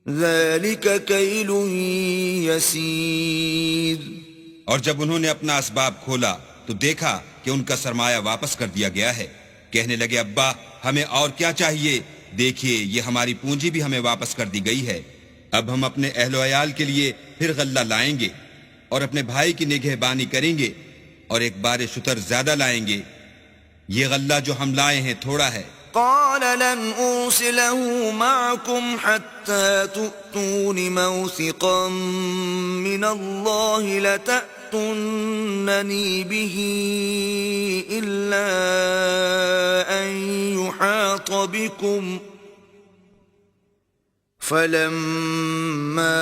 ذلك كيل يسير. اور جب انہوں نے اپنا اسباب کھولا تو دیکھا کہ ان کا سرمایہ واپس کر دیا گیا ہے. کہنے لگے ابا ہمیں اور کیا چاہیے، دیکھیے یہ ہماری پونجی بھی ہمیں واپس کر دی گئی ہے. اب ہم اپنے اہل و عیال کے لیے پھر غلہ لائیں گے اور اپنے بھائی کی نگہبانی کریں گے اور ایک بار شتر زیادہ لائیں گے. یہ غلہ جو ہم لائے ہیں تھوڑا ہے. قال لن أرسله معكم حتى تؤتون موثقا من الله لتأتونني به إلا أن يحاط بكم. فلما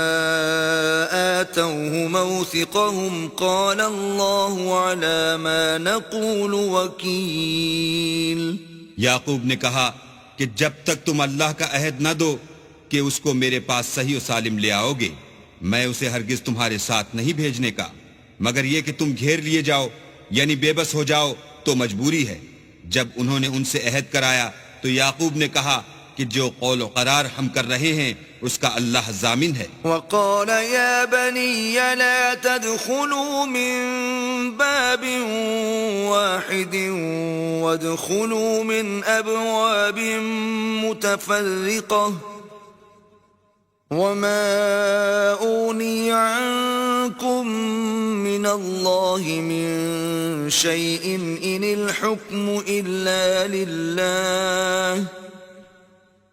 آتوه موثقهم قال الله على ما نقول وكيل. یعقوب نے کہا کہ جب تک تم اللہ کا عہد نہ دو کہ اس کو میرے پاس صحیح و سالم لے آؤ گے، میں اسے ہرگز تمہارے ساتھ نہیں بھیجنے کا، مگر یہ کہ تم گھیر لیے جاؤ یعنی بے بس ہو جاؤ تو مجبوری ہے. جب انہوں نے ان سے عہد کرایا تو یعقوب نے کہا کہ جو قول و قرار ہم کر رہے ہیں اس کا اللہ ضامن ہے. وقال يا بني لا تدخلوا من باب واحد وادخلوا من أبواب متفرقة وما أغني عنكم من الله من شيء إن الحكم إلا لله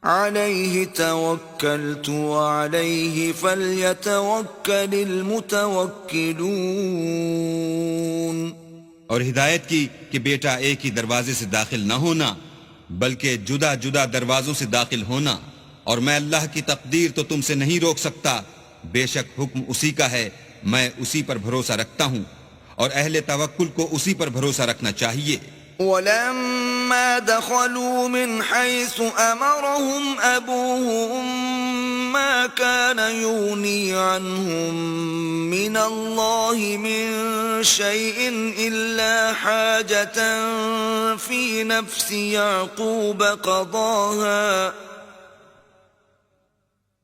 عليه توكلت وعليه فليتوكل المتوكلون. اور ہدایت کی کہ بیٹا ایک ہی دروازے سے داخل نہ ہونا بلکہ جدا جدا دروازوں سے داخل ہونا، اور میں اللہ کی تقدیر تو تم سے نہیں روک سکتا، بے شک حکم اسی کا ہے، میں اسی پر بھروسہ رکھتا ہوں اور اہل توکل کو اسی پر بھروسہ رکھنا چاہیے. ولما دخلوا من حيث أمرهم أبوهم ما كان يغني عنهم من الله من شيء إلا حاجة في نفس يعقوب قضاها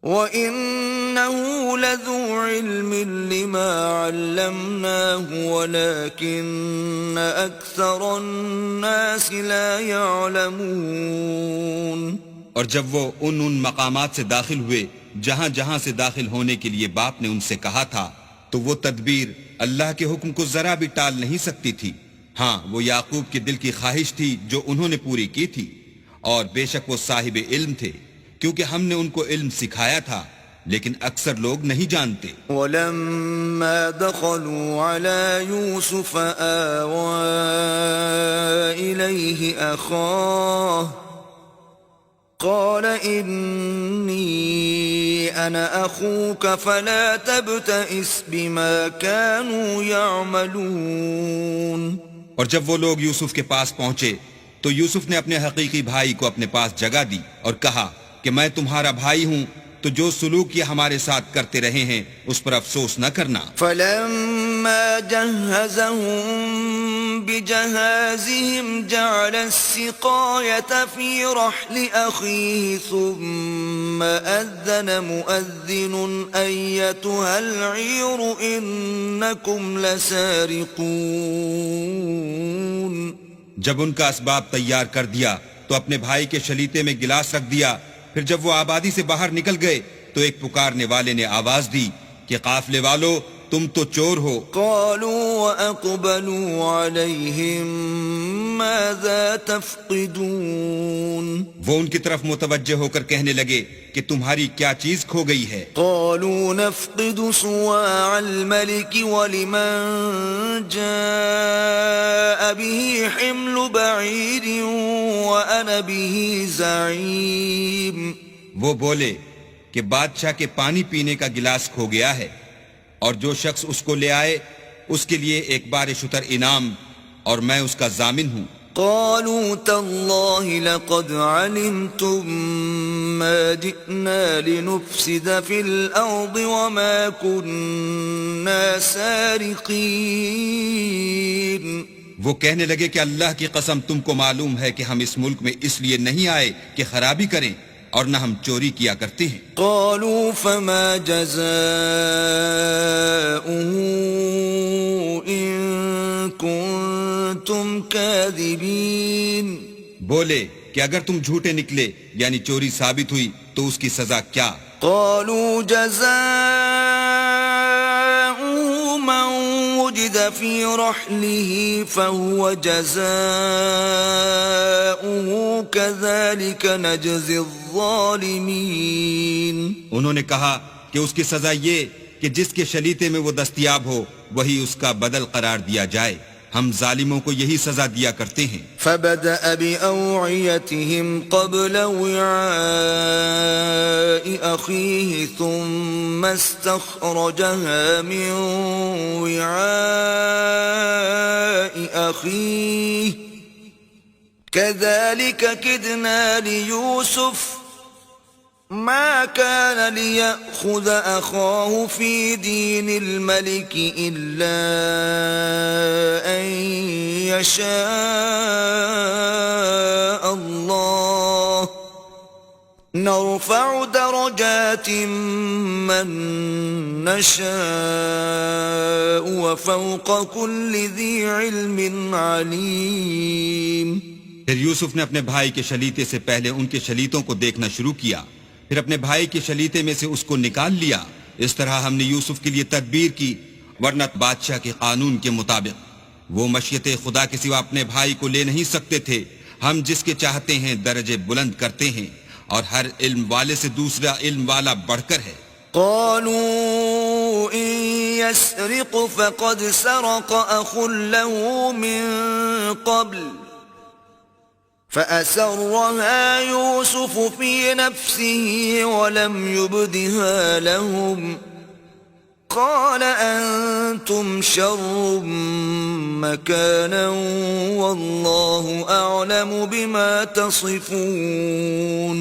وَإِنَّهُ لَذُو عِلْمٍ لِّمَا عَلَّمْنَاهُ وَلَكِنَّ أَكْثَرَ النَّاسِ لَا يَعْلَمُونَ. اور جب وہ ان مقامات سے داخل ہوئے جہاں جہاں سے داخل ہونے کے لیے باپ نے ان سے کہا تھا تو وہ تدبیر اللہ کے حکم کو ذرا بھی ٹال نہیں سکتی تھی. ہاں وہ یعقوب کے دل کی خواہش تھی جو انہوں نے پوری کی تھی، اور بے شک وہ صاحب علم تھے کیونکہ ہم نے ان کو علم سکھایا تھا، لیکن اکثر لوگ نہیں جانتے. وَلَمَّا دَخَلُوا عَلَى يُوسُفَ آوَى إِلَيْهِ أَخَاهُ قَالَ إِنِّي أَنَا أَخُوكَ فَلَا تَبْتَئِسْ بِمَا كَانُوا يَعْمَلُونَ. اور جب وہ لوگ یوسف کے پاس پہنچے تو یوسف نے اپنے حقیقی بھائی کو اپنے پاس جگہ دی اور کہا کہ میں تمہارا بھائی ہوں، تو جو سلوک یہ ہمارے ساتھ کرتے رہے ہیں اس پر افسوس نہ کرنا. فَلَمَّا جَهَّزَهُم بِجَهَازِهِمْ جَعَلَ السِّقَايَةَ فِي رَحْلِ أَخِيهِ ثُمَّ أَذَّنَ مُؤَذِّنٌ أَيَّتُهَا الْعِيرُ إِنَّكُمْ لَسَارِقُونَ. جب ان کا اسباب تیار کر دیا تو اپنے بھائی کے شلیتے میں گلاس رکھ دیا. پھر جب وہ آبادی سے باہر نکل گئے تو ایک پکارنے والے نے آواز دی کہ قافلے والو تم تو چور ہو. قالوا وأقبلوا عليهم ماذا تفقدون. وہ ان کی طرف متوجہ ہو کر کہنے لگے کہ تمہاری کیا چیز کھو گئی ہے. قالوا نفقد صواع الملك ولمن جاء به حمل بعير وأنا به زعيم. وہ بولے کہ بادشاہ کے پانی پینے کا گلاس کھو گیا ہے اور جو شخص اس کو لے آئے اس کے لیے ایک بار شتر انعام اور میں اس کا ضامن ہوں. قالوا تالله لقد علمتم ما جئنا لنفسد في الأرض وما كنا سارقين. وہ کہنے لگے کہ اللہ کی قسم تم کو معلوم ہے کہ ہم اس ملک میں اس لیے نہیں آئے کہ خرابی کریں اور نہ ہم چوری کیا کرتے ہیں۔ قالوا فما جزاؤه إن كنتم كاذبين؟ بولے کہ اگر تم جھوٹے نکلے یعنی چوری ثابت ہوئی تو اس کی سزا کیا؟ قالوا جزاؤه من وجد في رحله فهو جزاؤه كذلك نجزي الظالمين۔ انہوں نے کہا کہ اس کی سزا یہ کہ جس کے شلیتے میں وہ دستیاب ہو وہی اس کا بدل قرار دیا جائے، ہم ظالموں کو یہی سزا دیا کرتے ہیں۔ فبدأ بأوعيتهم قبل وعاء أخيه ثم استخرجها من وعاء أخيه كذلك كدنا ليوسف ما كان ليأخذ أخاه في دين الملك إلا أن يشاء الله نرفع درجات من نشاء وفوق كل ذي علم عليم۔ پھر یوسف نے اپنے بھائی کے شلیتے سے پہلے ان کے شلیتوں کو دیکھنا شروع کیا، پھر اپنے بھائی کے شلیتے میں سے اس کو نکال لیا۔ اس طرح ہم نے یوسف کے لیے تدبیر کی، ورنہ بادشاہ کے قانون کے مطابق وہ مشیت خدا کے سوا اپنے بھائی کو لے نہیں سکتے تھے۔ ہم جس کے چاہتے ہیں درجے بلند کرتے ہیں، اور ہر علم والے سے دوسرا علم والا بڑھ کر ہے۔ قالوا إن يسرق فقد سرق أخ له من قبل فأسرها يوسف في نفسه ولم يبدها لهم قال أنتم شر مكانا والله أعلم بما تصفون۔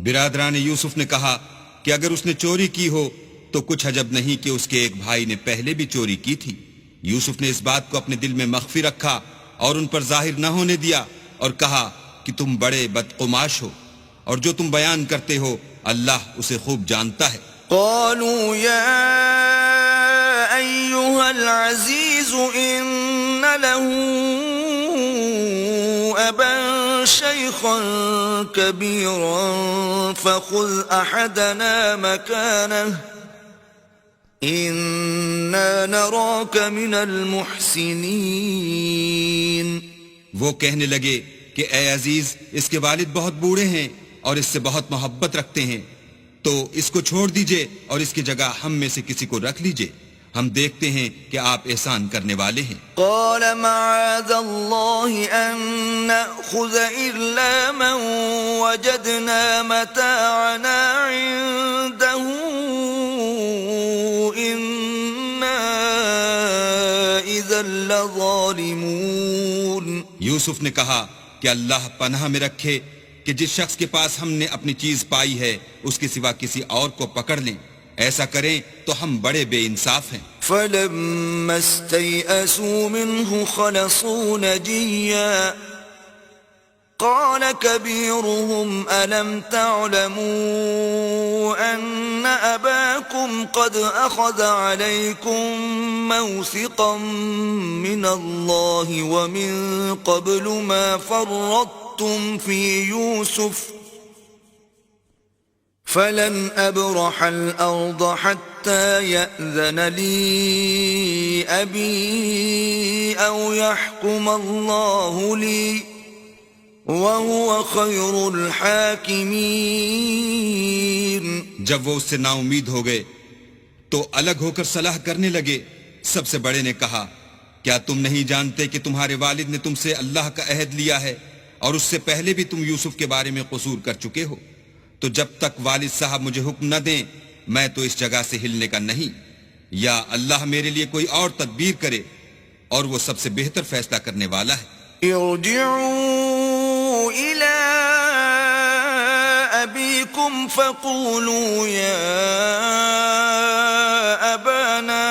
برادران یوسف نے کہا کہ اگر اس نے چوری کی ہو تو کچھ عجب نہیں کہ اس کے ایک بھائی نے پہلے بھی چوری کی تھی۔ یوسف نے اس بات کو اپنے دل میں مخفی رکھا اور ان پر ظاہر نہ ہونے دیا، اور کہا کہ تم بڑے بدقماش ہو، اور جو تم بیان کرتے ہو اللہ اسے خوب جانتا ہے۔ قالوا يا أيها العزيز إن له أبا شيخا كبيرا فخذ أحدنا مكانه إنا نراك من المحسنين۔ وہ کہنے لگے کہ اے عزیز، اس کے والد بہت بوڑھے ہیں اور اس سے بہت محبت رکھتے ہیں، تو اس کو چھوڑ دیجئے اور اس کی جگہ ہم میں سے کسی کو رکھ لیجئے، ہم دیکھتے ہیں کہ آپ احسان کرنے والے ہیں۔ قال معاذ الله أن نأخذ إلا من وجدنا متاعنا عنده إنا إذا لظالمون۔ یوسف نے کہا کہ اللہ پناہ میں رکھے کہ جس شخص کے پاس ہم نے اپنی چیز پائی ہے اس کے سوا کسی اور کو پکڑ لیں، ایسا کریں تو ہم بڑے بے انصاف ہیں۔ فلما استيئسوا منه خلصوا نجيا قال كبيرهم ألم تعلموا أن أباكم قد أخذ عليكم موثقا من الله ومن قبل ما فرطتم في يوسف فلن أبرح الأرض حتى يأذن لي أبي أو يحكم الله لي وَهُوَ خَيْرُ الْحَاكِمِينَ۔ جب وہ اس سے نا امید ہو گئے تو الگ ہو کر صلاح کرنے لگے۔ سب سے بڑے نے کہا کیا تم نہیں جانتے کہ تمہارے والد نے تم سے اللہ کا عہد لیا ہے اور اس سے پہلے بھی تم یوسف کے بارے میں قصور کر چکے ہو؟ تو جب تک والد صاحب مجھے حکم نہ دیں میں تو اس جگہ سے ہلنے کا نہیں، یا اللہ میرے لیے کوئی اور تدبیر کرے، اور وہ سب سے بہتر فیصلہ کرنے والا ہے۔ ارجعوا إلى أبيكم فقولوا يا أبانا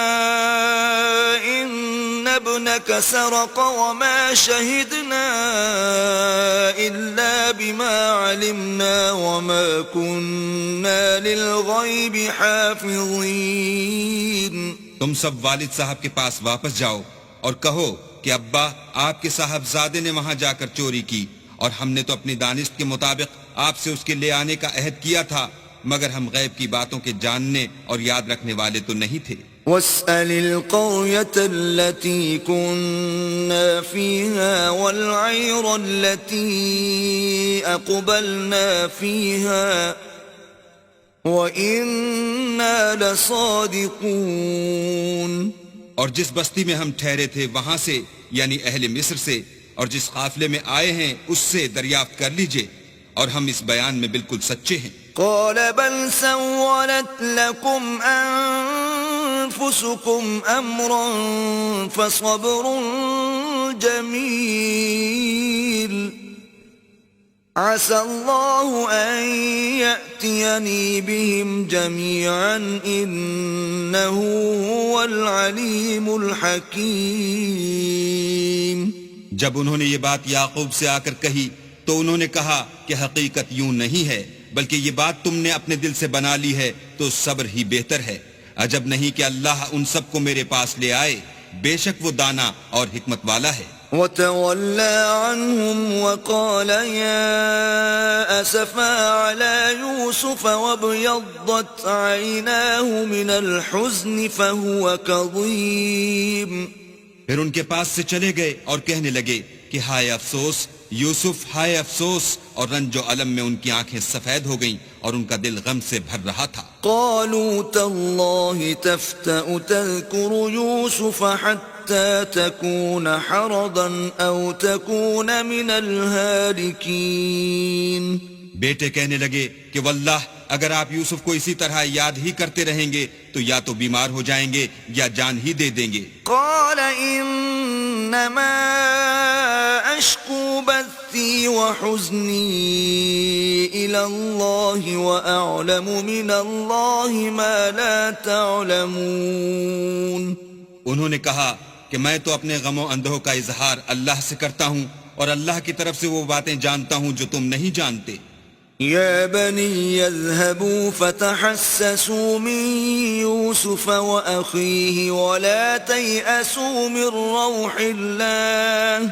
إن ابنك سرق وما شهدنا إلا بما علمنا وما كنا للغيب حافظين. تم سب والد صاحب کے پاس واپس جاؤ اور کہو کہ ابا آپ کے صاحبزادے نے وہاں جا کر چوری کی، اور ہم نے تو اپنی دانست کے مطابق آپ سے اس کے لے آنے کا عہد کیا تھا، مگر ہم غیب کی باتوں کے جاننے اور یاد رکھنے والے تو نہیں تھے. واسأل القرية التي كنا فيها والعير التي أقبلنا فيها وإنا لصادقون. اور جس بستی میں ہم ٹھہرے تھے وہاں سے، یعنی اہل مصر سے، اور جس قافلے میں آئے ہیں اس سے دریافت کر لیجئے، اور ہم اس بیان میں بالکل سچے ہیں. قال بل سولت لكم أنفسكم أمرا فصبر جميل عسى الله أن يأتيني بهم جميعا إنه هو العليم الحكيم. جب انہوں نے یہ بات یعقوب سے آ کر کہی تو انہوں نے کہا کہ حقیقت یوں نہیں ہے، بلکہ یہ بات تم نے اپنے دل سے بنا لی ہے تو صبر ہی بہتر ہے. عجب نہیں کہ اللہ ان سب کو میرے پاس لے آئے، بے شک وہ دانا اور حکمت والا ہے. وتولى عنهم وقال يا أسفا على يوسف وابيضت عيناه من الحزن فهو كظيم. پھر ان کے پاس سے چلے گئے اور کہنے لگے کہ ہائے افسوس یوسف، ہائے افسوس، اور رنج و الم میں ان کی آنکھیں سفید ہو گئیں اور ان کا دل غم سے بھر رہا تھا. قالوا تالله تفتأ تذكر يوسف حتى تكون حرضا أو تكون من الهالكين. بیٹے کہنے لگے کہ واللہ اگر آپ یوسف کو اسی طرح یاد ہی کرتے رہیں گے تو یا تو بیمار ہو جائیں گے یا جان ہی دے دیں گے. قال انما اشکو بثی وحزنی الى اللہ واعلم من اللہ ما لا تعلمون. انہوں نے کہا کہ میں تو اپنے غم و اندوہ کا اظہار اللہ سے کرتا ہوں اور اللہ کی طرف سے وہ باتیں جانتا ہوں جو تم نہیں جانتے. يا بني اذهبوا فتحسسوا من يوسف وأخيه ولا تيأسوا من روح الله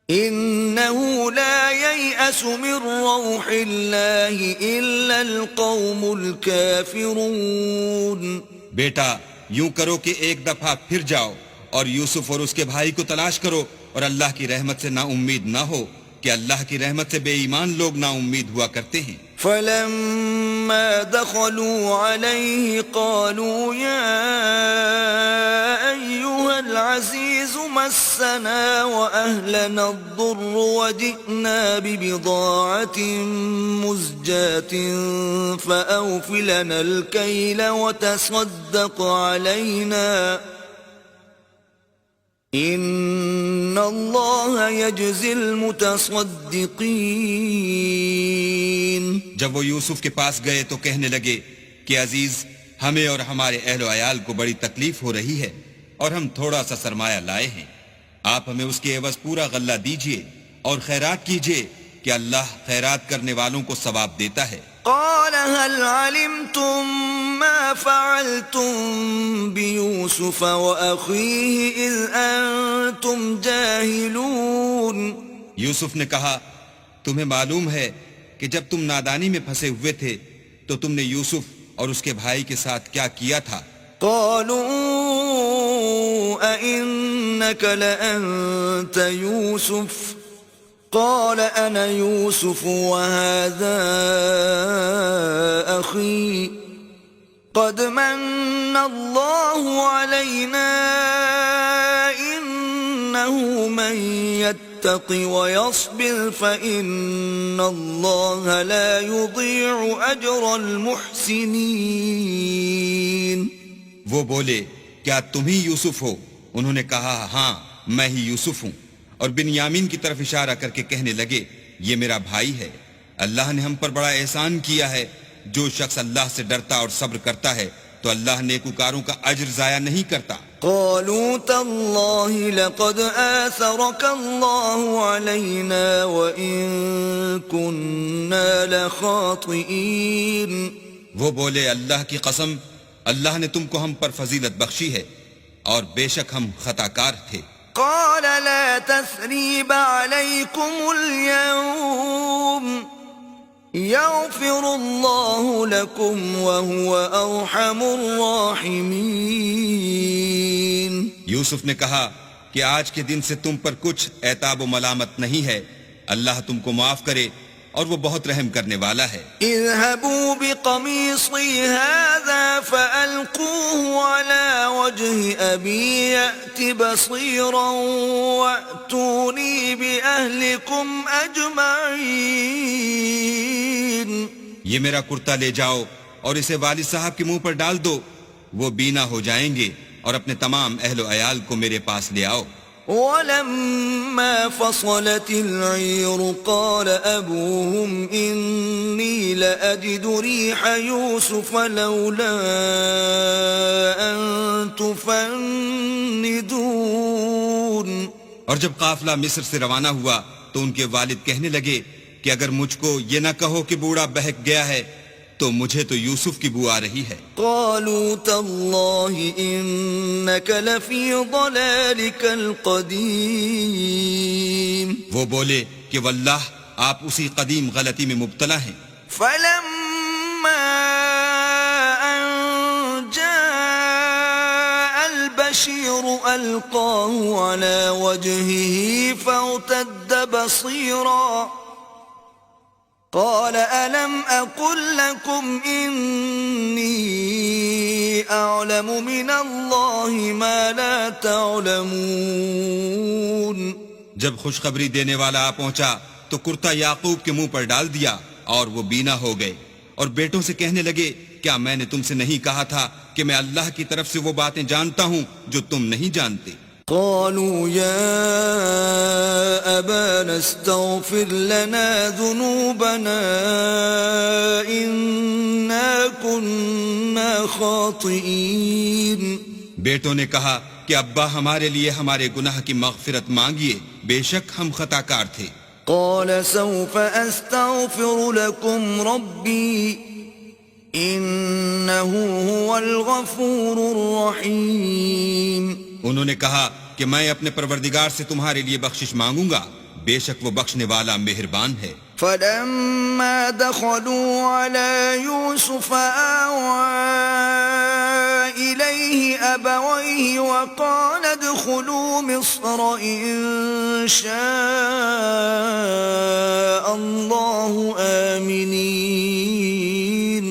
إنه لا ييأس من روح الله إلا القوم الكافرون. بیٹا یوں کرو کہ ایک دفعہ پھر جاؤ اور یوسف اور اس کے بھائی کو تلاش کرو، اور اللہ کی رحمت سے نا امید نہ ہو کہ اللہ کی رحمت سے بے ایمان لوگ نا امید ہوا کرتے ہیں. فلما دخلوا عليه قالوا يا أيها العزيز مسنا وأهلنا الضر وجئنا ببضاعة مزجاة فأوف لنا الكيل وتصدق علينا ان اللہ یجزی المتصدقین. جب وہ یوسف کے پاس گئے تو کہنے لگے کہ عزیز، ہمیں اور ہمارے اہل و عیال کو بڑی تکلیف ہو رہی ہے اور ہم تھوڑا سا سرمایہ لائے ہیں، آپ ہمیں اس کے عوض پورا غلہ دیجئے اور خیرات کیجئے کہ اللہ خیرات کرنے والوں کو ثواب دیتا ہے. قال هل علمتم ما فعلتم بيوسف وأخيه إذ أنتم جاهلون. یوسف نے کہا تمہیں معلوم ہے کہ جب تم نادانی میں پھنسے ہوئے تھے تو تم نے یوسف اور اس کے بھائی کے ساتھ کیا کیا تھا. قالوا أئنك لأنت يوسف قال أنا يوسف وهذا أخي قد من الله علينا إنه من يتق ويصبر فإن الله لا يضيع أجر المحسنين. وہ بولے کیا تم ہی یوسف ہو؟ انہوں نے کہا ہاں میں ہی یوسف ہوں، اور بنیامین کی طرف اشارہ کر کے کہنے لگے یہ میرا بھائی ہے، اللہ نے ہم پر بڑا احسان کیا ہے. جو شخص اللہ سے ڈرتا اور صبر کرتا ہے تو اللہ نیکوکاروں کا اجر ضائع نہیں کرتا. قالوا تالله لقد آثرك الله علينا وإن كنا لخاطئين. وہ بولے اللہ کی قسم اللہ نے تم کو ہم پر فضیلت بخشی ہے اور بے شک ہم خطا کار تھے. قال لا تثريب عليكم اليوم يغفر الله لكم وهو أرحم الراحمين. یوسف نے کہا کہ آج کے دن سے تم پر کچھ عتاب و ملامت نہیں ہے، اللہ تم کو معاف کرے اور وہ بہت رحم کرنے والا ہے. اذهبوا بقميصي هذا فألقوه على وجه أبي يأت بصيرا وأتوني بأهلكم أجمعين. یہ میرا کرتا لے جاؤ اور اسے والد صاحب کے منہ پر ڈال دو، وہ بینا ہو جائیں گے، اور اپنے تمام اہل و عیال کو میرے پاس لے آؤ. ولما فصلت العير قال أبوهم إني لأجد ريح يوسف لولا أن تفندون. اور جب قافلہ مصر سے روانہ ہوا تو ان کے والد کہنے لگے کہ اگر مجھ کو یہ نہ کہو کہ بوڑھا بہک گیا ہے تو مجھے تو یوسف کی بو آ رہی ہے. قالوا تالله إنك لفي ضلالك القديم. وہ بولے کہ واللہ آپ اسی قدیم غلطی میں مبتلا ہیں. فلما أن جاء البشير ألقاه على وجهه فارتد بصيرا قال ألم أقل لكم إني أعلم من الله ما لا تعلمون. جب خوشخبری دینے والا آ پہنچا تو کرتا یعقوب کے منہ پر ڈال دیا اور وہ بینا ہو گئے، اور بیٹوں سے کہنے لگے کیا میں نے تم سے نہیں کہا تھا کہ میں اللہ کی طرف سے وہ باتیں جانتا ہوں جو تم نہیں جانتے. قالوا يا أبانا استغفر لنا ذنوبنا إنا كنا خاطئين. بیٹوں نے کہا کہ ابا ہمارے لیے ہمارے گناہ کی مغفرت مانگیے، بے شک ہم خطا کار تھے. قال سوف أستغفر لكم ربي إنه هو الغفور الرحيم. انہوں نے کہا کہ میں اپنے پروردگار سے تمہارے لیے بخشش مانگوں گا، بے شک وہ بخشنے والا مہربان ہے. فلما دخلوا على يوسف آوى إليه أبويه وقال ادخلوا مصر إن شاء الله آمنين.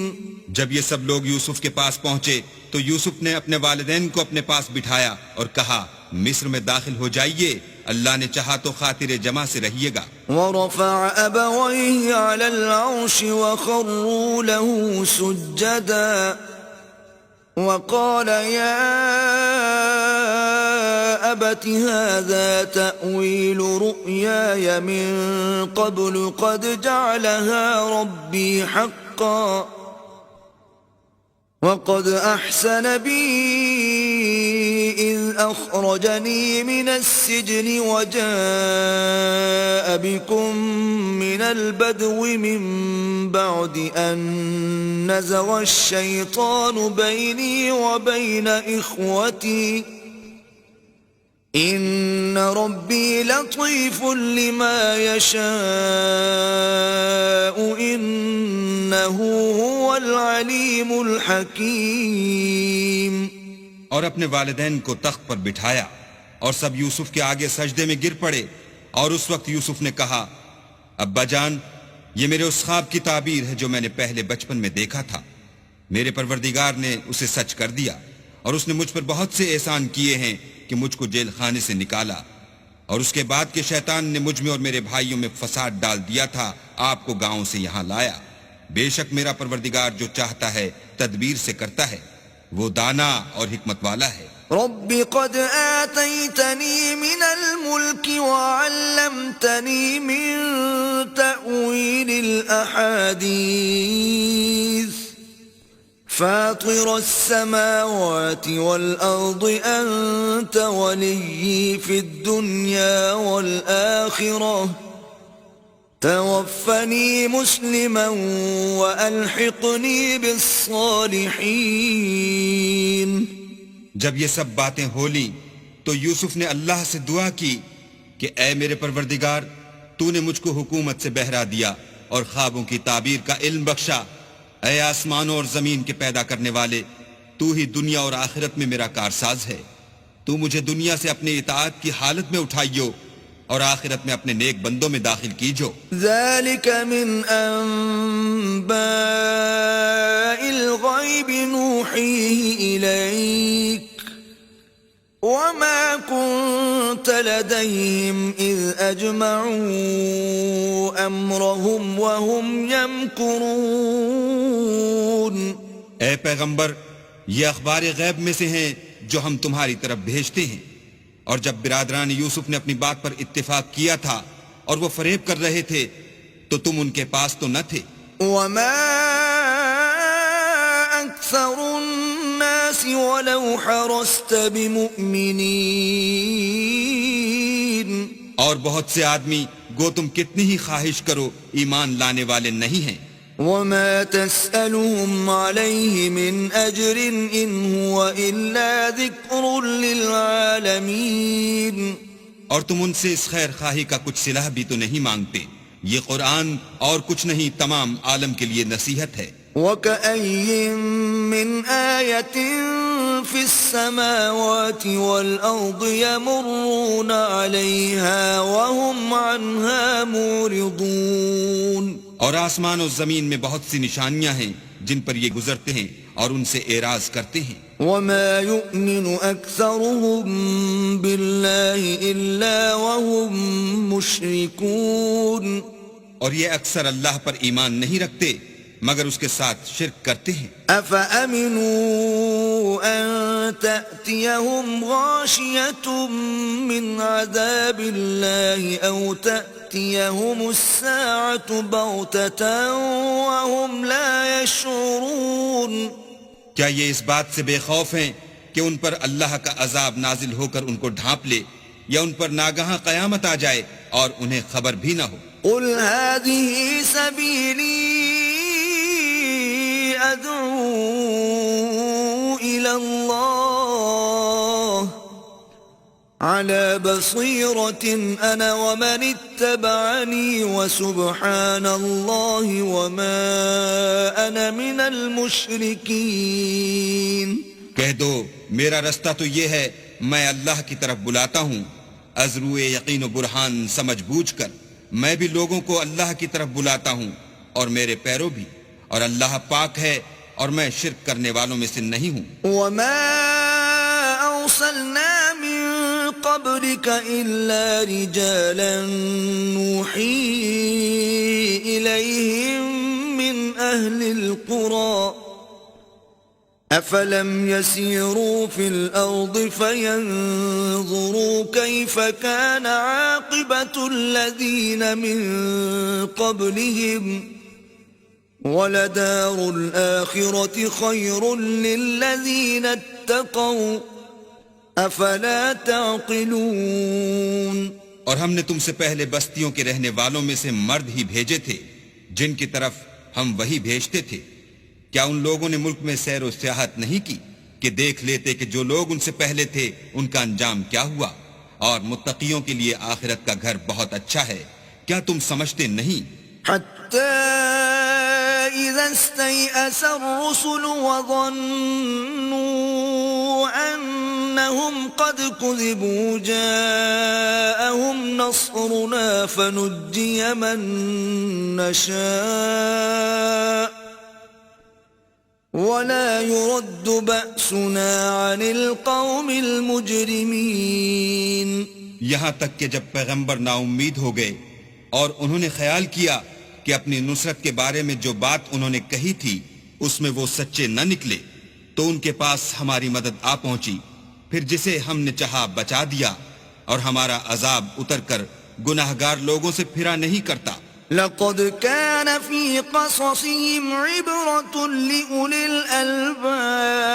جب یہ سب لوگ یوسف کے پاس پہنچے تو یوسف نے اپنے والدین کو اپنے پاس بٹھایا اور کہا مصر میں داخل ہو جائیے، اللہ نے چاہا تو خاطر جمع سے رہیے گا. ورفع أبويه على العرش وخروا له سجدا وقال يا أبت هذا تأويل رؤياي من قبل قد جعلها ربي حقا وقد أحسن بي إذ أخرجني من السجن وجاء بكم من البدو من بعد أن نزغ الشيطان بيني وبين إخوتي إن ربي لطيف لما يشاء إنه هو العليم الحكيم. اور اپنے والدین کو تخت پر بٹھایا اور سب یوسف کے آگے سجدے میں گر پڑے، اور اس وقت یوسف نے کہا ابا جان یہ میرے اس خواب کی تعبیر ہے جو میں نے پہلے بچپن میں دیکھا تھا. میرے پروردگار نے اسے سچ کر دیا اور اس نے مجھ پر بہت سے احسان کیے ہیں کہ مجھ کو جیل خانے سے نکالا، اور اس کے بعد کہ شیطان نے مجھ میں اور میرے بھائیوں میں فساد ڈال دیا تھا آپ کو گاؤں سے یہاں لایا. بے شک میرا پروردگار جو چاہتا ہے تدبیر سے کرتا ہے، وہ دانا اور حکمت والا ہے. رب قد آتيتني من الملك وعلمتني من تأويل الأحاديث فاطر السماوات والأرض أنت ولي في الدنيا والآخرة توفني مسلما وألحقني بالصالحين. جب یہ سب باتیں ہو لیں تو یوسف نے اللہ سے دعا کی کہ اے میرے پروردگار، تو نے مجھ کو حکومت سے بہرا دیا اور خوابوں کی تعبیر کا علم بخشا. اے آسمانوں اور زمین کے پیدا کرنے والے، تو ہی دنیا اور آخرت میں میرا کارساز ہے. تو مجھے دنیا سے اپنی اطاعت کی حالت میں اٹھائیو اور آخرت میں اپنے نیک بندوں میں داخل کیجو. ذلك من أنباء الغيب نوحيه إليك وما كنت لديهم إذ أجمعوا أمرهم وهم يمكرون. اے پیغمبر، یہ اخبار غیب میں سے ہیں جو ہم تمہاری طرف بھیجتے ہیں. اور جب برادران یوسف نے اپنی بات پر اتفاق کیا تھا اور وہ فریب کر رہے تھے تو تم ان کے پاس تو نہ تھے. وما أكثر الناس ولو حرصت بمؤمنين. اور بہت سے آدمی گو تم کتنی ہی خواہش کرو ایمان لانے والے نہیں ہیں. وما تسألهم عليه من أجر إن هو إلا ذكر للعالمين. اور تم ان سے اس خیر خواہی کا کچھ صلہ بھی تو نہیں مانگتے. یہ قرآن اور کچھ نہیں، تمام عالم کے لیے نصیحت ہے. وكأي من آية في السماوات والأرض يمرون عليها وهم عنها معرضون. اور آسمان و زمین میں بہت سی نشانیاں ہیں جن پر یہ گزرتے ہیں اور ان سے اعراض کرتے ہیں. وما يؤمن أكثرهم بالله إلا وهم مشركون. اور یہ اکثر اللہ پر ایمان نہیں رکھتے مگر اس کے ساتھ شرک کرتے ہیں. أفأمنوا أن تأتيهم غاشية من عذاب الله أو تأتيهم الساعة بغتة وهم لا يشعرون. کیا یہ اس بات سے بے خوف ہیں کہ ان پر اللہ کا عذاب نازل ہو کر ان کو ڈھانپ لے یا ان پر ناگہاں قیامت آ جائے اور انہیں خبر بھی نہ ہو؟ قل هذه سبيلي أدعو إلى الله على بصيرة أنا ومن اتبعني وسبحان الله وما أنا من المشركين. کہہ دو میرا رستہ تو یہ ہے، میں اللہ کی طرف بلاتا ہوں از روئے یقین و برہان سمجھ بوجھ کر. میں بھی لوگوں کو اللہ کی طرف بلاتا ہوں اور میرے پیرو بھی، اور اللہ پاک ہے اور میں شرک کرنے والوں میں سے نہیں ہوں. وما أرسلنا من قبلك إلا رجالا نوحي إليهم من أهل القرى أفلم يسيروا في الأرض فينظروا كيف كان عاقبة الذين من قبلهم وَلَدَارُ الْآخِرَةِ خَيْرٌ لِّلَّذِينَ اتَّقَوْا أَفَلَا تَعْقِلُونَ. اور ہم نے تم سے پہلے بستیوں کے رہنے والوں میں سے مرد ہی بھیجے تھے جن کی طرف ہم وہی بھیجتے تھے. کیا ان لوگوں نے ملک میں سیر و سیاحت نہیں کی کہ دیکھ لیتے کہ جو لوگ ان سے پہلے تھے ان کا انجام کیا ہوا؟ اور متقیوں کے لیے آخرت کا گھر بہت اچھا ہے. کیا تم سمجھتے نہیں؟ حتى إذا استيأس الرسل وظنوا أنهم قد كذبوا جاءهم نصرنا فنجي من نشاء ولا يرد بأسنا عن القوم المجرمين. یہاں تک کہ جب پیغمبر نا امید ہو گئے اور انہوں نے خیال کیا کہ اپنی نصرت کے بارے میں جو بات انہوں نے کہی تھی اس میں وہ سچے نہ نکلے تو ان کے پاس ہماری مدد آ پہنچی، پھر جسے ہم نے چاہا بچا دیا، اور ہمارا عذاب اتر کر گناہگار لوگوں سے پھرا نہیں کرتا. لقد كان في قصصهم عبرة لأولي الألباب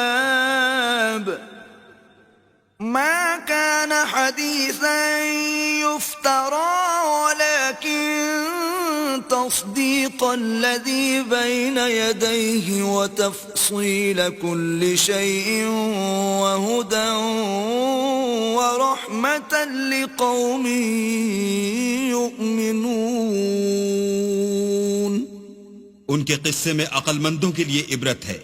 ما كان حديثا يفترى ولكن تصديق الذي بين يديه وتفصيل كل شيء وهدى ورحمة لقوم يؤمنون. ان کے قصے میں عقل مندوں کے لیے عبرت ہے.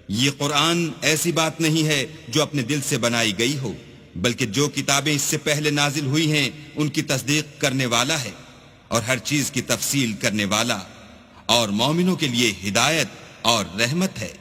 یہ قرآن ایسی بات نہیں ہے جو اپنے دل سے بنائی گئی ہو، بلکہ جو کتابیں اس سے پہلے نازل ہوئی ہیں ان کی تصدیق کرنے والا ہے اور ہر چیز کی تفصیل کرنے والا، اور مومنوں کے لیے ہدایت اور رحمت ہے.